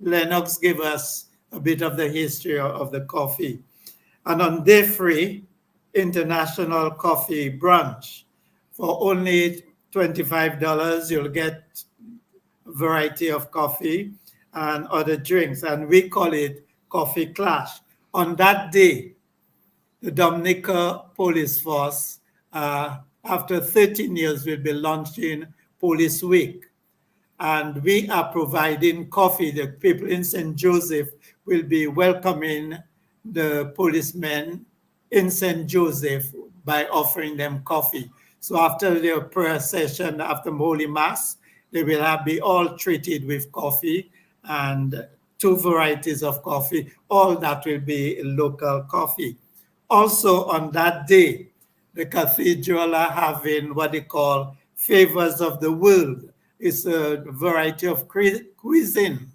Lennox gave us a bit of the history of the coffee. And on day three, International Coffee Brunch, for only $25, you'll get a variety of coffee and other drinks. And we call it Coffee Clash. On that day, the Dominica Police Force, after 13 years, will be launching Police Week. And we are providing coffee. The people in St. Joseph will be welcoming the policemen in St. Joseph by offering them coffee. So after their prayer session, after Holy Mass, they will be all treated with coffee and two varieties of coffee. All that will be local coffee. Also on that day, the cathedral are having what they call Favors of the World. It's a variety of cuisine,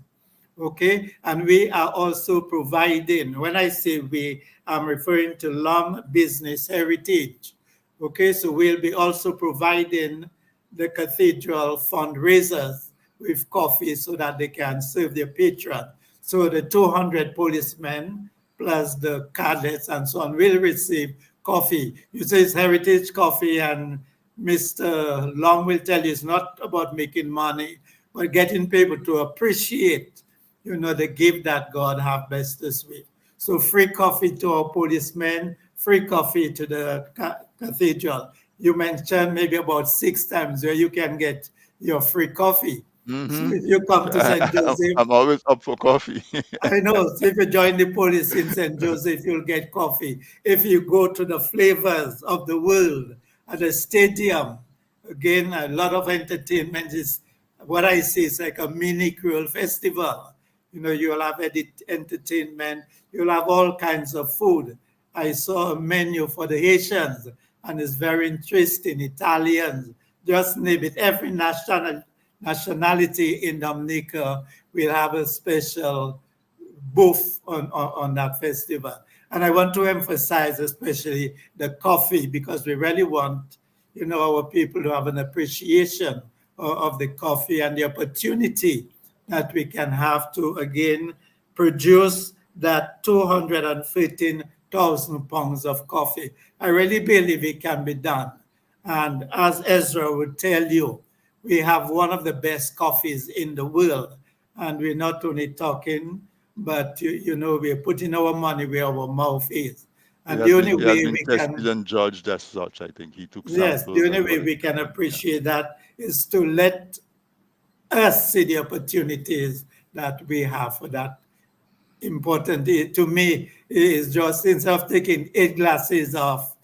okay? And we are also providing, when I say we, I'm referring to Lum Business Heritage, okay? So we'll be also providing the cathedral fundraisers with coffee so that they can serve their patron. So the 200 policemen plus the cadets and so on will receive coffee. You say it's heritage coffee, and Mr. Long will tell you it's not about making money, but getting people to appreciate, the gift that God have blessed us with. So free coffee to our policemen, free coffee to the cathedral. You mentioned maybe about 6 times where you can get your free coffee. So Mm-hmm. if you come to St. Joseph, I'm always up for coffee. I know. So if you join the police in St. Joseph, you'll get coffee. If you go to the Flavors of the World at the stadium, again, a lot of entertainment is what I see is like a mini Creole festival. You'll have entertainment, you'll have all kinds of food. I saw a menu for the Haitians, and it's very interesting. Italians, just name it. Every nationality in Dominica will have a special booth on that festival. And I want to emphasize especially the coffee, because we really want, our people to have an appreciation of the coffee and the opportunity that we can have to, again, produce that 213,000 pounds of coffee. I really believe it can be done. And as Ezra would tell you, we have one of the best coffees in the world. And we're not only talking, but we're putting our money where our mouth is. And the only He has way been we tested can, and judged as such. I think he took yes, the samples only and way got it. we can Yeah. appreciate that is to let us see the opportunities that we have for that important. To me, it is just, instead of taking 8 glasses of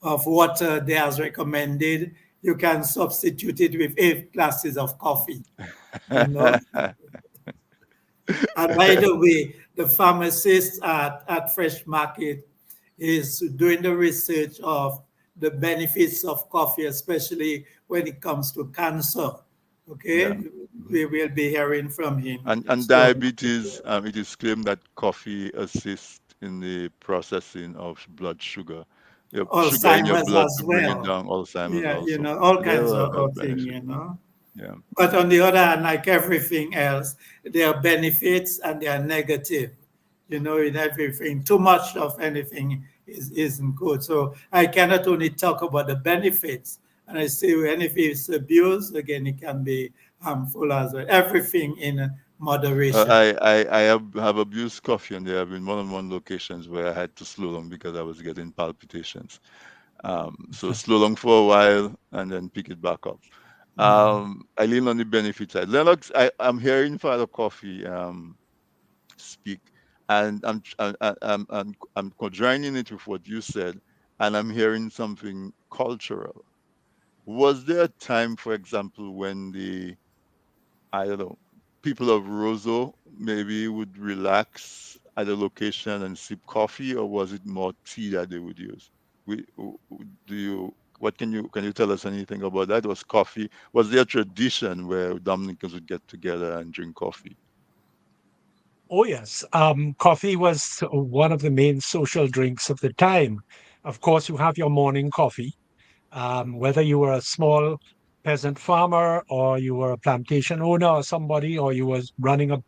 water there as recommended, you can substitute it with 8 glasses of coffee, you know. And by the way, the pharmacist at Fresh Market is doing the research of the benefits of coffee, especially when it comes to cancer. Yeah. Okay, Mhm. we will be hearing from him And soon. diabetes, it is claimed that coffee assists in the processing of blood sugar. Your sugar in your Alzheimer's blood as to bring it well. down, Alzheimer's Yeah, also. all They're kinds a of things, benefit. Yeah. But on the other hand, like everything else, there are benefits and there are negative, in everything. Too much of anything isn't good. So I cannot only talk about the benefits. And I say when if it's abused, again, it can be harmful as well. Everything in moderation. I have abused coffee, and there have been more than one locations where I had to slow down because I was getting palpitations. So slow down for a while and then pick it back up. I lean on the benefit side. Lennox, I'm hearing Father Coffee speak, and I'm joining it with what you said, and I'm hearing something cultural. Was there a time, for example, when I don't know, people of Roseau maybe would relax at a location and sip coffee, or was it more tea that they would use? Do you, what can you tell us anything about that? Was coffee, was there a tradition where Dominicans would get together and drink coffee? Oh, yes. Coffee was one of the main social drinks of the time. Of course, you have your morning coffee. Whether you were a small peasant farmer or you were a plantation owner or somebody, or you was running a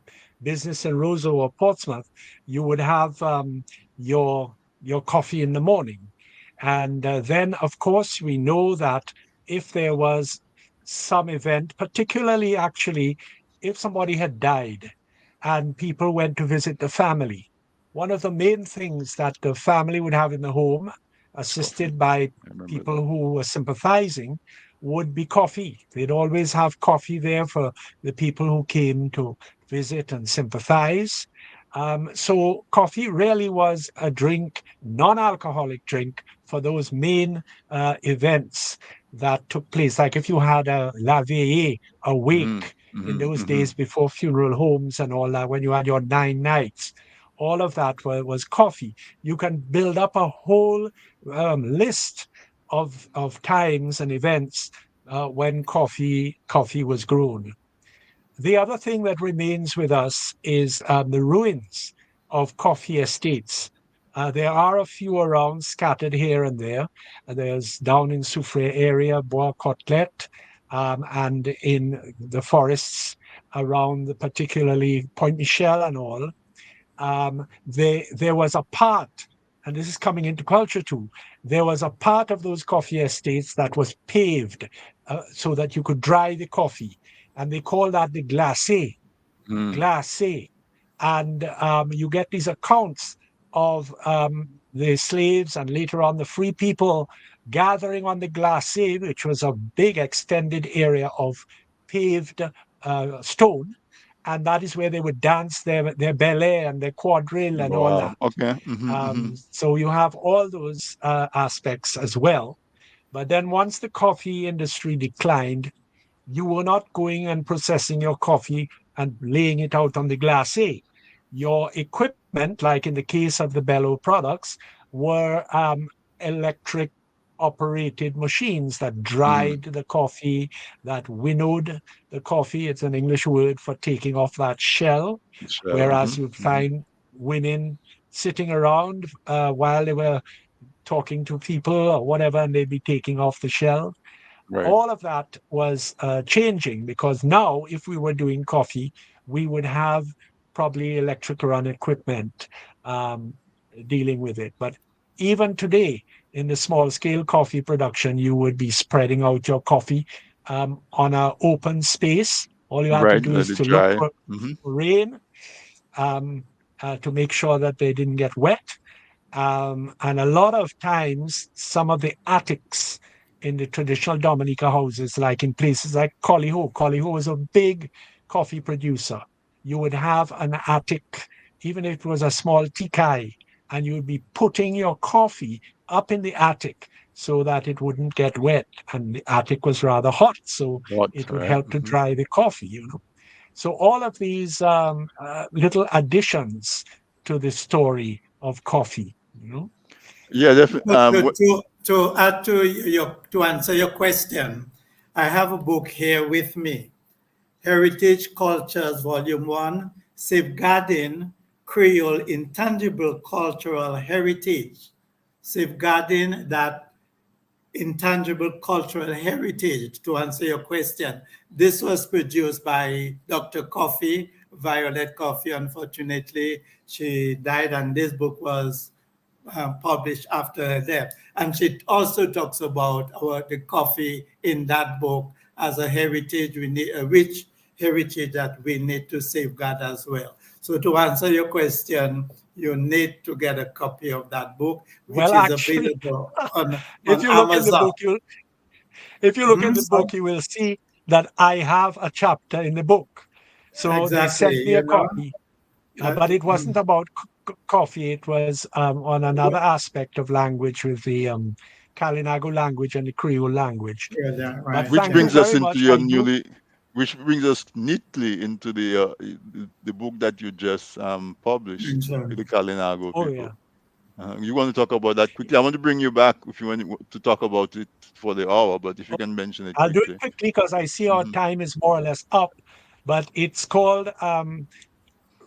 business in Roseau or Portsmouth, you would have your coffee in the morning. And then, of course, we know that if there was some event, particularly actually if somebody had died and people went to visit the family, one of the main things that the family would have in the home, Coffee. assisted by I remember people that. who were sympathizing, would be coffee. They'd always have coffee there for the people who came to visit and sympathize. So coffee really was a drink, non-alcoholic drink, for those main events that took place. Like if you had a la veillée, a Hmm. wake in Hmm. those Hmm. days before funeral homes and all that, when you had your 9 nights, all of that was coffee. You can build up a whole list of times and events when coffee was grown. The other thing that remains with us is the ruins of coffee estates. There are a few around, scattered here and there. There's down in Soufrière area, Bois Côtelet, and in the forests around, particularly Point Michel and all. There was a part, and this is coming into culture too. There was a part of those coffee estates that was paved so that you could dry the coffee, and they call that the Hmm. glacé. And you get these accounts of the slaves and later on the free people gathering on the glacé, which was a big extended area of paved stone, and that is where they would dance their ballet and their quadrille and all Wow. that. Okay. Hmm. Hmm. So you have all those aspects as well. But then once the coffee industry declined, you were not going and processing your coffee and laying it out on the glacé. Your equipment, like in the case of the Bello products, were electric operated machines that Hmm. dried the coffee, that winnowed the coffee. It's an English word for taking off that shell, Shell. whereas Hmm. you'd Hmm. find women sitting around while they were talking to people or whatever, and they'd be taking off the shell. Right. All of that was changing because now, if we were doing coffee, we would have probably electric run equipment um, dealing with it. But even today, in the small scale coffee production, you would be spreading out your coffee on an open space. All you had to Right. do Let is it to look dry. for Hmm. rain um, to make sure that they didn't get wet. And a lot of times, some of the attics in the traditional Dominica houses, like in places like Collyho is a big coffee producer. You would have an attic, even if it was a small tikai, and you would be putting your coffee up in the attic so that it wouldn't get wet. And the attic was rather hot, so What? it would Right. help to Hmm. dry the coffee, So all of these little additions to the story of coffee. Yeah. Definitely. To add to your to answer your question, I have a book here with me, Heritage Cultures, Volume 1, Safeguarding Creole Intangible Cultural Heritage. Safeguarding that intangible cultural heritage, to answer your question. This was produced by Dr. Coffey, Violet Coffey. Unfortunately, she died, and this book was published after her death. And she also talks about the coffee in that book as a heritage, we need a rich heritage that we need to safeguard as well. So to answer your question, you need to get a copy of that book, which Well, is actually, available if on you look in the Amazon. book, So you will see that I have a chapter in the book. So they exactly, sent me a copy, but it wasn't about coffee. It was on another aspect of language with the Kalinago language and the Creole language. yeah, But right, Which thank yeah. you brings us very into much. your I do. newly, which brings us neatly into the book that you just published Sure. with the Kalinago Oh yeah. people. You want to talk about that quickly? I want to bring you back if you want to talk about it for the hour, but if you can mention it I'll do it quickly. quickly because I see our Hmm. time is more or less up. But it's called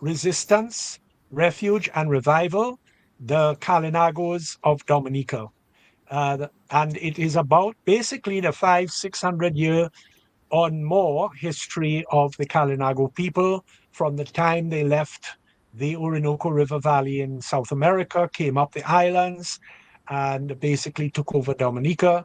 Resistance, Refuge, and Revival, the Kalinagos of Dominica. And it is about basically the 600 year on more history of the Kalinago people from the time they left the Orinoco River Valley in South America, came up the islands, and basically took over Dominica,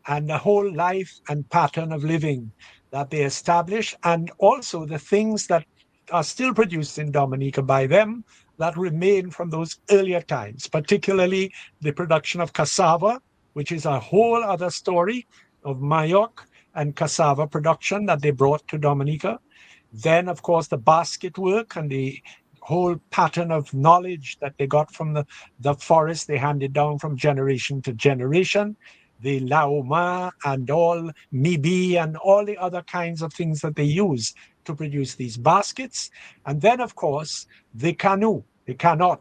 and the whole life and pattern of living that they established, and also the things that are still produced in Dominica by them that remain from those earlier times, particularly the production of cassava, which is a whole other story of Mayoc and cassava production that they brought to Dominica. Then, of course, the basket work and the whole pattern of knowledge that they got from the forest they handed down from generation to generation, the laoma and all mibi and all the other kinds of things that they use to produce these baskets. And then, of course, the canoe, the canot,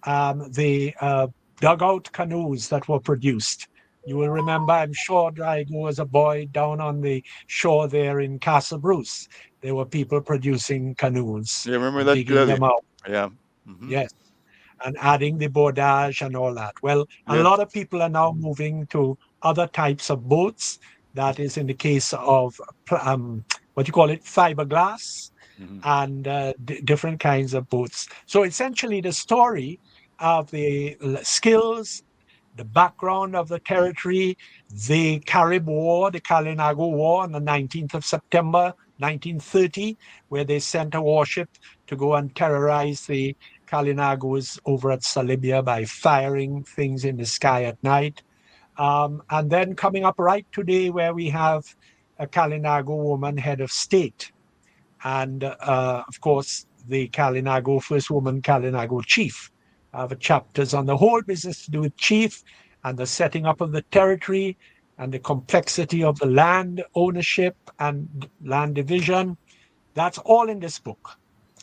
the dugout canoes that were produced. You will remember, I'm sure, I go as a boy down on the shore there in Castle Bruce. There were people producing canoes Yeah, remember and that digging clearly. them out. Yeah. Hmm. Yes, and adding the bordage and all that. Well, a Yes. lot of people are now moving to other types of boats. That is in the case of what you call it, fiberglass, Hmm. and different kinds of boats. So essentially, the story of the skills, the background of the territory, the Carib War, the Kalinago War on the 19th of September 1930, where they sent a warship to go and terrorize the Kalinagos over at Salibia by firing things in the sky at night. And then coming up right today, where we have a Kalinago woman head of state, and of course the Kalinago first woman Kalinago chief. I have chapters on the whole business to do with chief and the setting up of the territory and the complexity of the land ownership and land division. That's all in this book.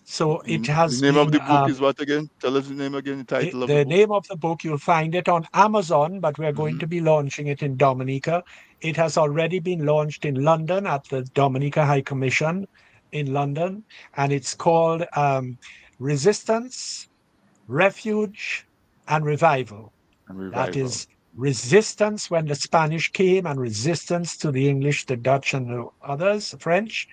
So it The has name of been the book is what again? Tell us the name again, the title of the the book. name of the book. You'll find it on Amazon, but we're going Hmm. to be launching it in Dominica. It has already been launched in London at the Dominica High Commission in London, and it's called Resistance, Refuge, and Revival. And That revival. is resistance when the Spanish came, and resistance to the English, the Dutch, and the others, French.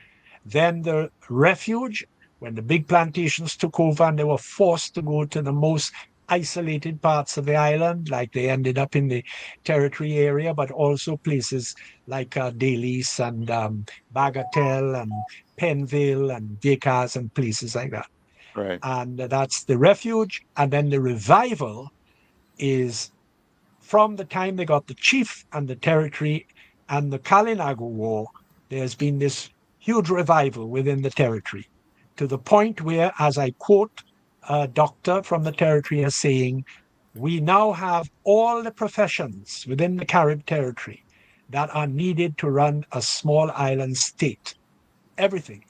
Then the refuge when the big plantations took over and they were forced to go to the most isolated parts of the island, like they ended up in the territory area, but also places like Delis and Bagatelle and Penville and Viecas and places like that. Right. And that's the refuge. And then the revival is from the time they got the chief and the territory and the Kalinago War, there's been this huge revival within the territory to the point where, as I quote a doctor from the territory as saying, we now have all the professions within the Carib territory that are needed to run a small island state. Everything.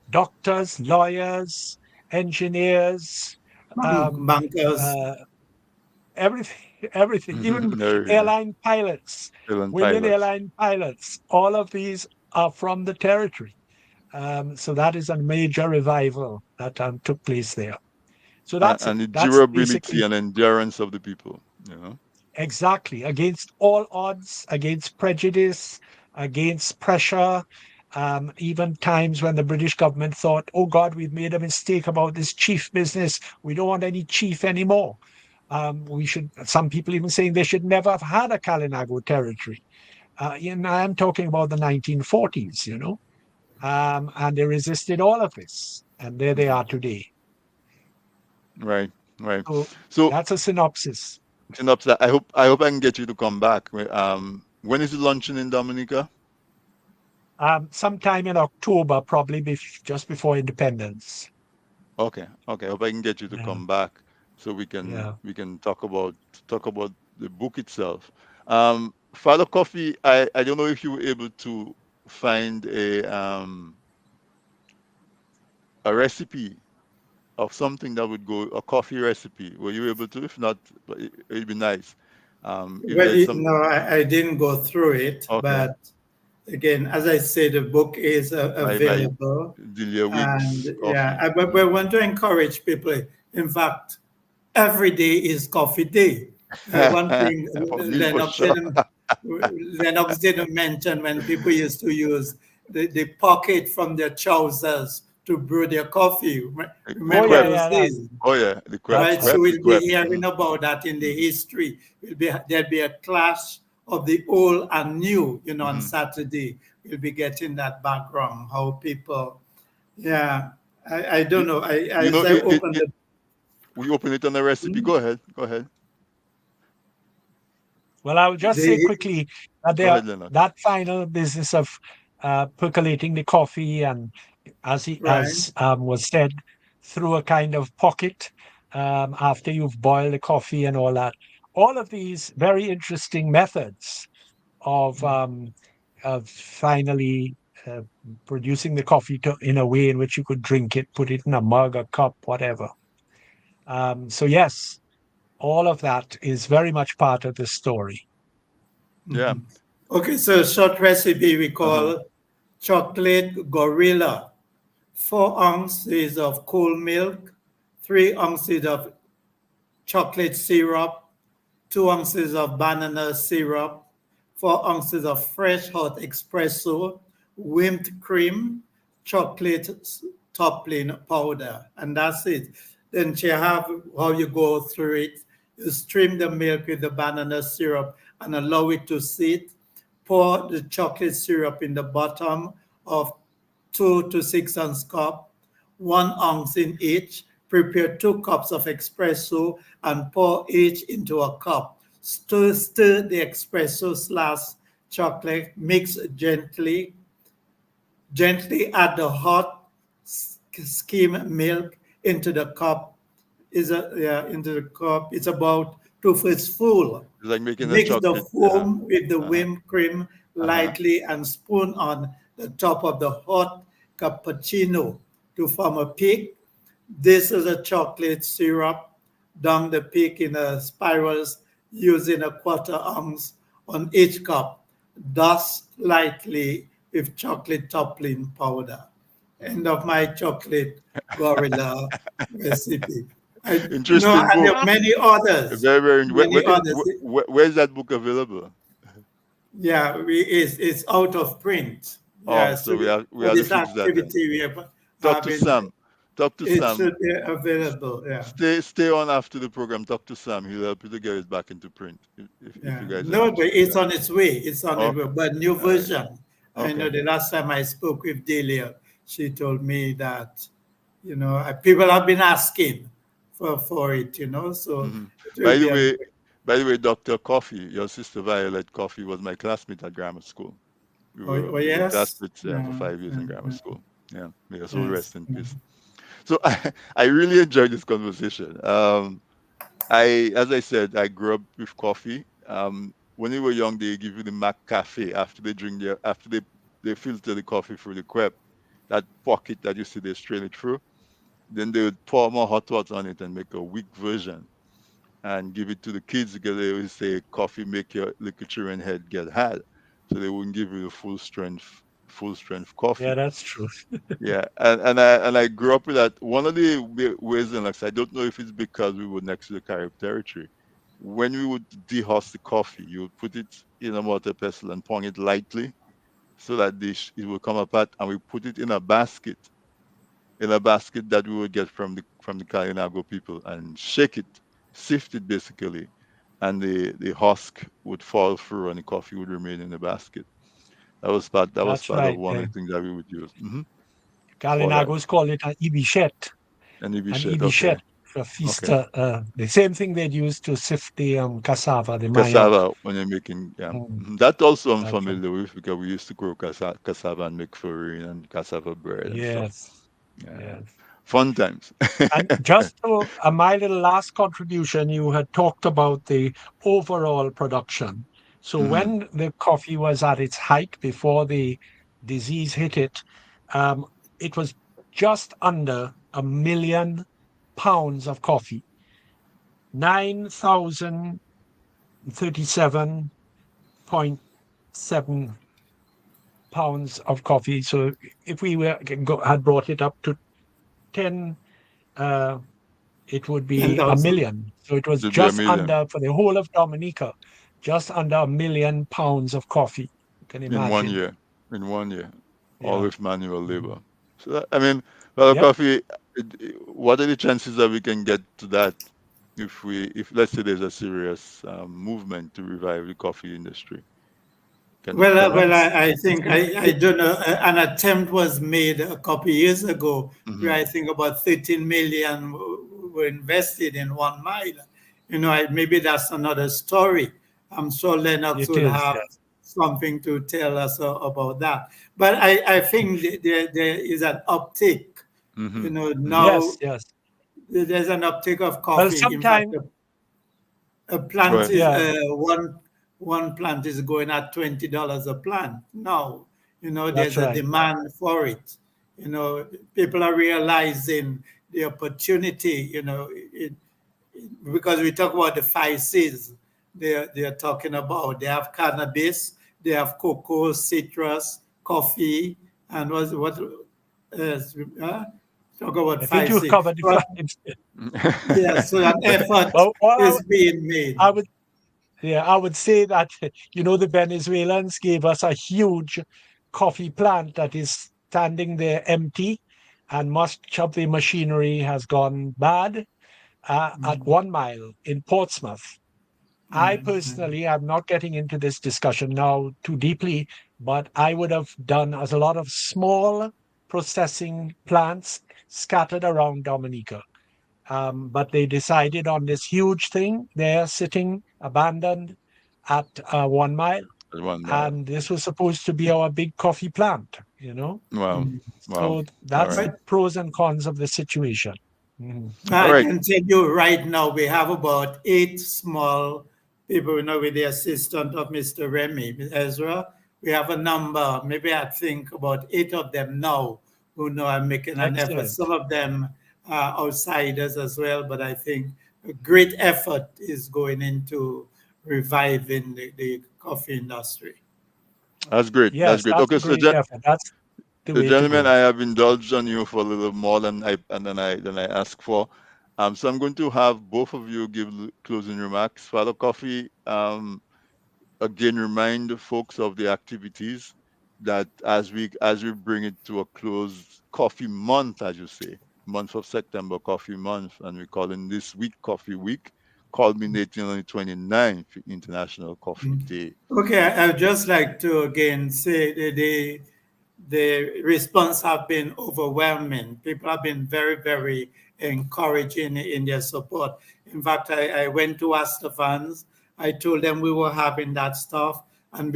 Doctors, lawyers, engineers, um, Bankers. uh, everything, everything, even Everything. airline pilots, Villain women pilots. airline pilots, all of these are from the territory. So that is a major revival that took place there. So that's it. And the That's durability basically and endurance of the people, you know. exactly against all odds, against prejudice, against pressure. Even times when the British government thought, oh God, we've made a mistake about this chief business. We don't want any chief anymore. We should, some people even saying they should never have had a Kalinago territory. I'm talking about the 1940s, and they resisted all of this. And there they Mhm. are today. Right, right. So So, that's a synopsis. synopsis. I hope I can get you to come back. When is it launching in Dominica? Sometime in October, probably just before independence. Okay, okay. I hope I can get you to Yeah, come back so we can yeah. we can talk about the book itself. Father Coffee, I don't know if you were able to find a recipe of something that would go, a coffee recipe. Were you able to? If not, but it'd be nice. If Well, there's some, no, I didn't go through it, okay, but again, as I say, the book is by available. Delia And Wiggs yeah, coffee. but we want to encourage people. In fact, every day is coffee day. One thing For me, for sure. Lennox didn't mention when people used to use the pocket from their trousers to brew their coffee. Oh Remember yeah, Quep. those yeah, days? Oh yeah, the quep, that's Right, right. so quep, the we'll be quep. hearing about that in the Mm-hmm. history. There'll be a clash of the old and new, on Mm-hmm. Saturday. We'll be getting that background, how people, yeah, I don't You, know. you know, As I open the, we open it on the recipe. Go ahead, go ahead, Well, I will just say the quickly that go there ahead, Leonard. that final business of percolating the coffee, and right, was said, through a kind of pocket after you've boiled the coffee and all that. All of these very interesting methods of finally uh, producing the coffee in a way in which you could drink it, put it in a mug, a cup, whatever. So yes, all of that is very much part of the story. Yeah. okay, so short recipe we Uh-huh. call chocolate gorilla. 4 ounces of cold milk, 3 ounces of chocolate syrup, 2 ounces of banana syrup, 4 ounces of fresh hot espresso, whipped cream, chocolate toppling powder, and that's it. Then you have how you go through it. You stream the milk with the banana syrup and allow it to sit. Pour the chocolate syrup in the bottom of 2 to 6 ounce cup, 1 ounce in each. Prepare 2 cups of espresso and pour each into a cup. Stir the espresso slash chocolate, mix gently. Gently add the hot skim milk into the cup. Into the cup. It's about 2 thirds full. It's like making a Mix the chocolate. Uh-huh. foam with the Uh-huh. whipped cream Uh-huh. lightly and spoon on the top of the hot cappuccino to form a peak. This is a chocolate syrup. Down the peak in a spirals using a 1/4 ounce on each cup. Dust lightly with chocolate toppling powder. End of my chocolate gorilla recipe. Interesting And there book. are many others. Very, very. Many others. Where is that book available? Yeah, it's out of print. Oh, Yeah, so so we for have to this fix that then. activity we are Talk to having, Sam. Talk to it Sam. should be available. Yeah, Stay on after the program. Talk to Sam. He'll help you to get it back into print if you yeah. guys are No, but interested in it's that. on its way. It's on its way, Okay. but new All right. version. I know Okay. the last time I spoke with Delia, she told me that people have been asking for it. So Hmm. it will By be the a way, Dr. Coffee, your sister Violet Coffee was my classmate at grammar school. We were yes, classmates for yeah, 5 years yeah, in grammar yeah, school. Yeah. May your soul yes. rest in peace. So I really enjoyed this conversation. As I said, I grew up with coffee. When we were young, they give you the Mac Cafe after they filter the coffee through the crep, that pocket that you see they strain it through. Then they would pour more hot water on it and make a weak version and give it to the kids because they always say coffee make your little children head get hard, so they wouldn't give you the full strength Yeah, coffee. that's true. Yeah, and I grew up with that. One of the ways, and like I don't know if it's because we were next to the Carib territory. When we would dehusk the coffee, you would put it in a mortar pestle and pound it lightly so that it will come apart, and we put it in a basket that we would get from the Kalinago people and shake it, sift it basically, and the husk would fall through and the coffee would remain in the basket. That was That's part of right. one of the things that we would use for that. Kalinagos call it an ibichet. And if you An said, okay, ibichet for okay. feaster. The same thing they'd use to sift the cassava, the manioc. Cassava when you're making, yeah. Mm, That also I'm that's right. familiar with because we used to grow cassava and make farine and cassava bread and stuff. Yes, Yeah. yes. Fun times. And just to my little last contribution, you had talked about the overall production. So Hmm. when the coffee was at its height before the disease hit it, um, it was just under 1 million pounds of coffee, 9,037.7 pounds of coffee. So if we had brought it up to 10, uh, it would be a 10,000. million. So it was Should be a just million under, for the whole of Dominica, just under 1 million pounds of coffee. You can in one imagine. year. In one year. all Yeah. with manual Mhm. labor. So I mean, well, Yep. coffee. What are the chances that we can get to that if let's say there's a serious movement to revive the coffee industry? Can Well, I think it, I it, don't know. An attempt was made a couple of years ago where hmm I think about 13 million were invested in 1 mile. Maybe that's another story. I'm sure Lennox it will is. have Yes. something to tell us about that. But I think there is an uptick. hmm hmm Now Yes. Yes. there's an uptick of Well, coffee. In fact, sometime. a Go plant ahead. is Yeah. one plant is going at $20 a plant now. That's There's a right. demand for it. People are realizing the opportunity. Because we talk about the 5 Cs. They're talking about they have cannabis, they have cocoa, citrus, coffee, and what talk about I think five you Cs. covered the But five. yes, so an effort Well, is being made. I would Yeah, I would say that, the Venezuelans gave us a huge coffee plant that is standing there empty, and much of the machinery has gone bad at Mm, 1 mile in Portsmouth. I mm, personally am not getting into this discussion now too deeply, but I would have done as a lot of small processing plants scattered around Dominica. But they decided on this huge thing there sitting abandoned at 1 mile. One mile. And this was supposed to be our big coffee plant. Wow. mm. Wow. So All that's right. the But pros and cons of the situation. Mhm. All I right. can tell you right now, we have about 8 small people, with the assistant of Mr. Remy, Ezra. We have a number, maybe I think about 8 of them now who know I'm making an effort. Excellent. Some of them are outsiders as well, but I think a great effort is going into reviving the coffee industry. That's great. That's Yes, great. that's Okay, a so great effort. That's the way to gentlemen, go. I have indulged on you for a little more than I asked for. So I'm going to have both of you give closing remarks. Father Coffee, again remind the folks of the activities that as we bring it to a close, coffee month, as you say, month of September, coffee month, and we're calling this week Coffee Week, culminating on the 29th, International Coffee Mm. Day. Okay, I would just like to again say the response have been overwhelming. People have been very, very encouraging in their support. In fact, I went to ask the fans. I told them we were having that stuff. And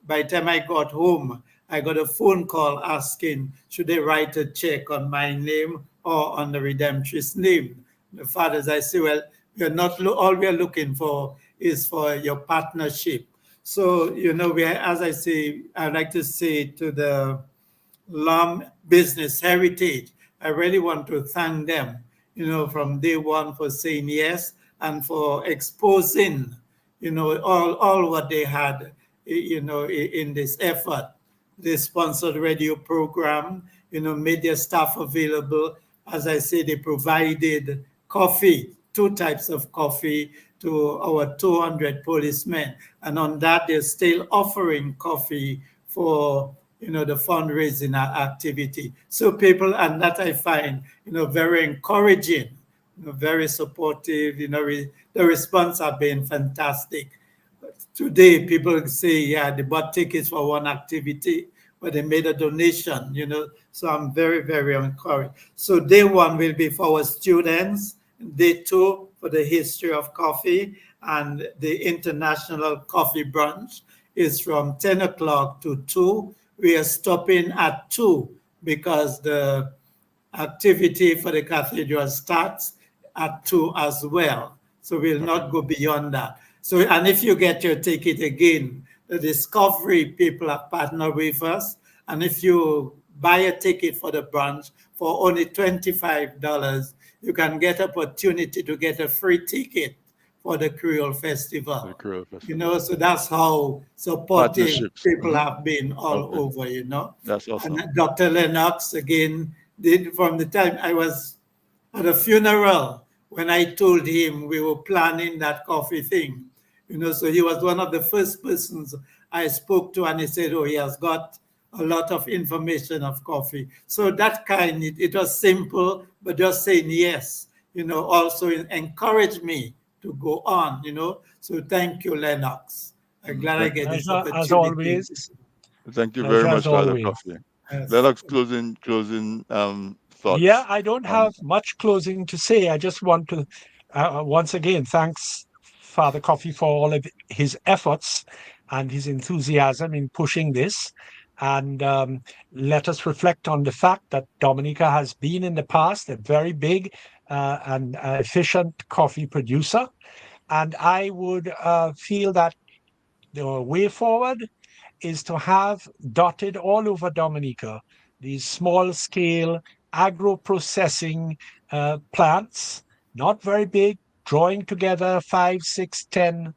by the time I got home, I got a phone call asking, should they write a check on my name or on the redemptress name? The fathers, I say, well, we're not, all we're looking for is for your partnership. So, as I say, I like to say to the Lum Business Heritage, I really want to thank them, from day one for saying yes and for exposing, all what they had, in this effort. They sponsored radio program, made their staff available. As I say, they provided coffee, 2 types of coffee to our 200 policemen. And on that, they're still offering coffee for, the fundraising activity. So people, and that I find, very encouraging, very supportive, the response have been fantastic. Today people say, yeah, they bought tickets for one activity, but they made a donation, so I'm very, very encouraged. So day one will be for our students, day two for the history of coffee, and the international coffee brunch is from 10 o'clock to 2. We are stopping at 2 because the activity for the cathedral starts at 2 as well. So we'll Okay. not go beyond that. So, and if you get your ticket again, the Discovery people have partnered with us. And if you buy a ticket for the brunch for only $25, you can get opportunity to get a free ticket for the Creole The Festival. Creole Festival. So that's how supportive Partnerships. people have been all Okay. over. That's And awesome. Dr. Lennox, again, did from the time I was at a funeral when I told him we were planning that coffee thing. So he was one of the first persons I spoke to, and he said, oh, he has got a lot of information of coffee. So that kind, it was simple, but just saying yes, also encouraged me to go on, So thank you, Lennox. I'm Mm, glad I thank, get this Pleasure as opportunity. always. thank you very Pleasure much, as Father always. Coffee. Yes. Lennox, closing Yeah, thoughts I don't on. have much closing to say. I just want to, once again, thanks Father Coffee for all of his efforts and his enthusiasm in pushing this. And let us reflect on the fact that Dominica has been in the past a very big and efficient coffee producer. And I would feel that the way forward is to have dotted all over Dominica these small scale agro processing plants, not very big, drawing together 5, 6, 10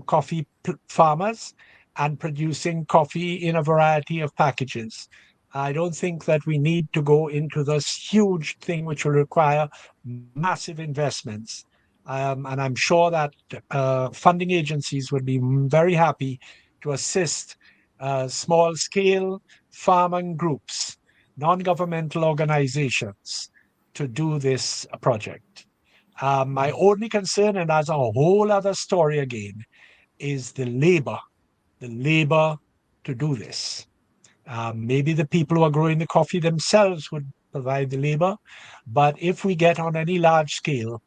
coffee farmers and producing coffee in a variety of packages. I don't think that we need to go into this huge thing which will require massive investments. And I'm sure that funding agencies would be very happy to assist small scale farming groups, non governmental organizations to do this project. My only concern, and that's a whole other story again, is the labor to do this. Maybe the people who are growing the coffee themselves would provide the labor, but if we get on any large scale,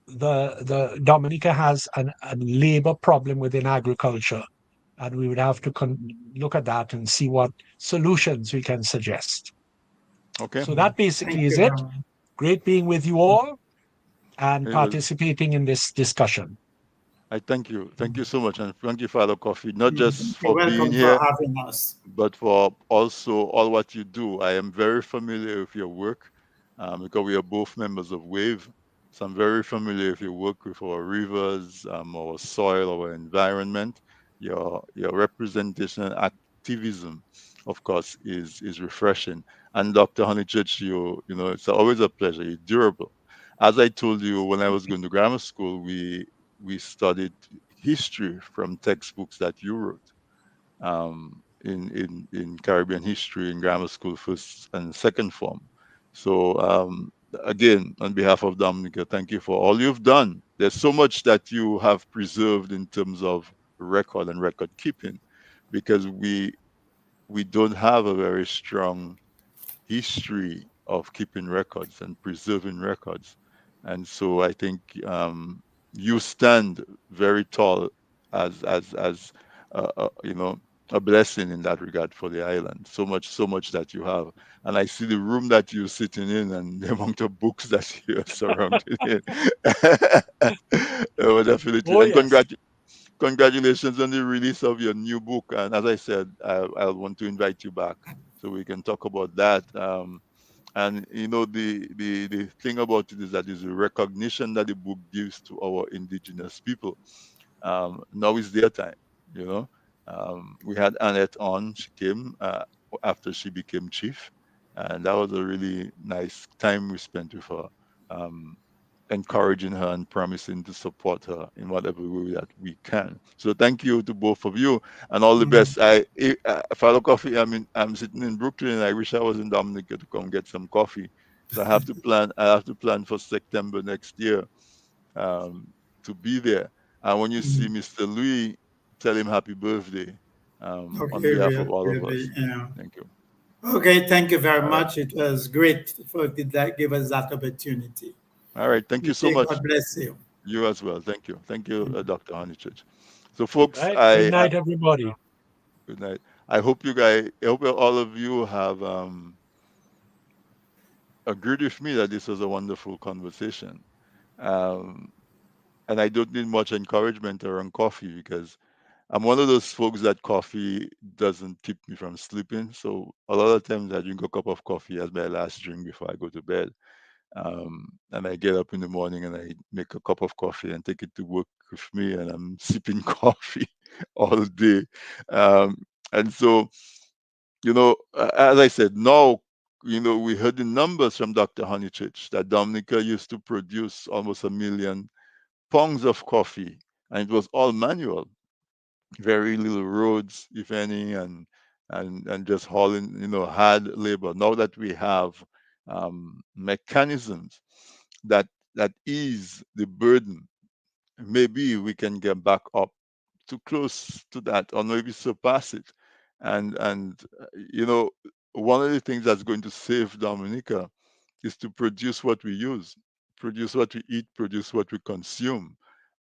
the Dominica has a labor problem within agriculture, and we would have to look at that and see what solutions we can suggest. Okay, So that Thank basically is you it. very much. Great being with you all and it was. participating in this discussion. I thank you so much, and thank you, Father Coffee, not just You're for being welcome for here, having us. but for also all what you do. I am very familiar with your work because we are both members of WAVE. So I'm very familiar with your work with our rivers, our soil, our environment. Your representation and activism, of course, is refreshing. And Dr. Honeychurch, you know, it's always a pleasure. You're durable. As I told you, when I was going to grammar school, we studied history from textbooks that you wrote in Caribbean history in grammar school, first and second form. So again, on behalf of Dominica, thank you for all you've done. There's so much that you have preserved in terms of record and record keeping, because we don't have a very strong history of keeping records and preserving records. And so I think you stand very tall as you know, a blessing in that regard for the island. So much that you have, and I see the room that you're sitting in and the amount of books that you're surrounded in. Oh, definitely, Oh, and yes. congratulations on the release of your new book. And as I said, I'll want to invite you back so we can talk about that. And you know, the thing about it is that is a recognition that the book gives to our indigenous people. Now is their time, you know. We had Annette on; she came after she became chief, and that was a really nice time we spent with her. Um, Encouraging her and promising to support her in whatever way that we can. So thank you to both of you and all the Mm. best. Follow coffee. I mean, I'm sitting in Brooklyn and I wish I was in Dominica to come get some coffee. So I have to plan. I have to plan for September next year um, to be there. And when you see Mm. Mr. Louis, tell him happy birthday on Okay, behalf of all of really, us. yeah. Thank you. Okay, thank you very All right. much. It was great for that give us that opportunity. All right. Thank you so May much. God bless you. You as well. Thank you. Thank you, Mm. Dr. Honeychurch. So, folks, Right. Good night, everybody. good night. I hope you guys, I hope all of you have agreed with me that this was a wonderful conversation. Um, and I don't need much encouragement around coffee because I'm one of those folks that coffee doesn't keep me from sleeping. So a lot of times I drink a cup of coffee as my last drink before I go to bed. And I get up in the morning and I make a cup of coffee and take it to work with me, and I'm sipping coffee all day. Um, and so, you know, as I said, now, you know, we heard the numbers from Dr. Honeychurch that Dominica used to produce almost 1 million pounds of coffee, and it was all manual, very little roads, if any, and and just hauling, hard labor. Now that we have mechanisms that ease the burden, maybe we can get back up to close to that, or maybe surpass it. And you know, one of the things that's going to save Dominica is to produce what we use, produce what we eat, produce what we consume.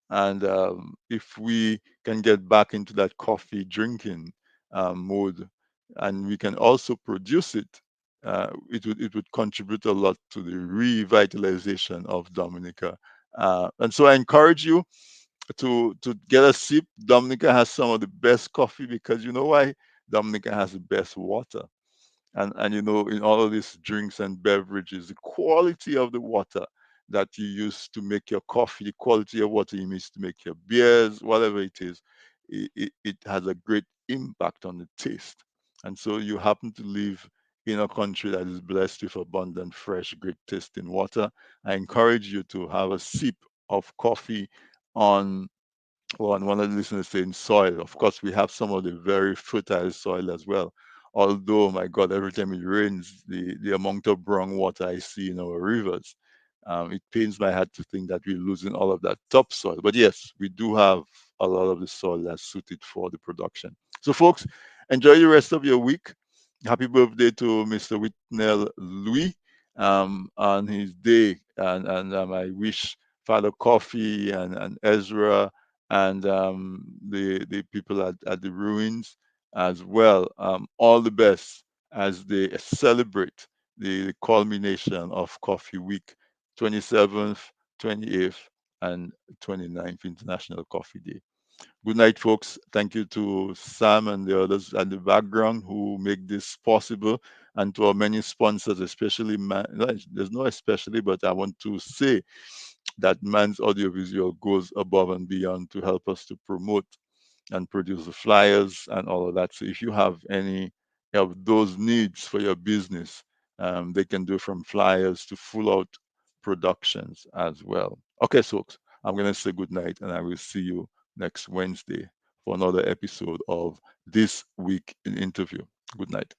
And if we can get back into that coffee drinking mode, and we can also produce it, it would contribute a lot to the revitalization of Dominica. And so I encourage you to get a sip. Dominica has some of the best coffee, because you know why? Dominica has the best water. And in all of these drinks and beverages, the quality of the water that you use to make your coffee, the quality of water you use to make your beers, whatever it is, it has a great impact on the taste. And so you happen to live in a country that is blessed with abundant, fresh, great tasting water. I encourage you to have a sip of coffee on, well, and one of the listeners saying soil. Of course, we have some of the very fertile soil as well. Although, my God, every time it rains, the amount of brown water I see in our rivers, it pains my heart to think that we're losing all of that topsoil. But yes, we do have a lot of the soil that's suited for the production. So, folks, enjoy the rest of your week. Happy birthday to Mr. Whitnell Louis on his day. And I wish Father Coffee and Ezra and the people at the ruins as well. All the best as they celebrate the culmination of Coffee Week, 27th, 28th, and 29th, International Coffee Day. Good night, folks. Thank you to Sam and the others at the background who make this possible, and to our many sponsors, especially there's no especially, but I want to say that Man's Audiovisual goes above and beyond to help us to promote and produce the flyers and all of that. So if you have any of those needs for your business, they can do from flyers to full out productions as well. Okay, folks, I'm going to say good night, and I will see you next Wednesday for another episode of This Week in Interview. Good night.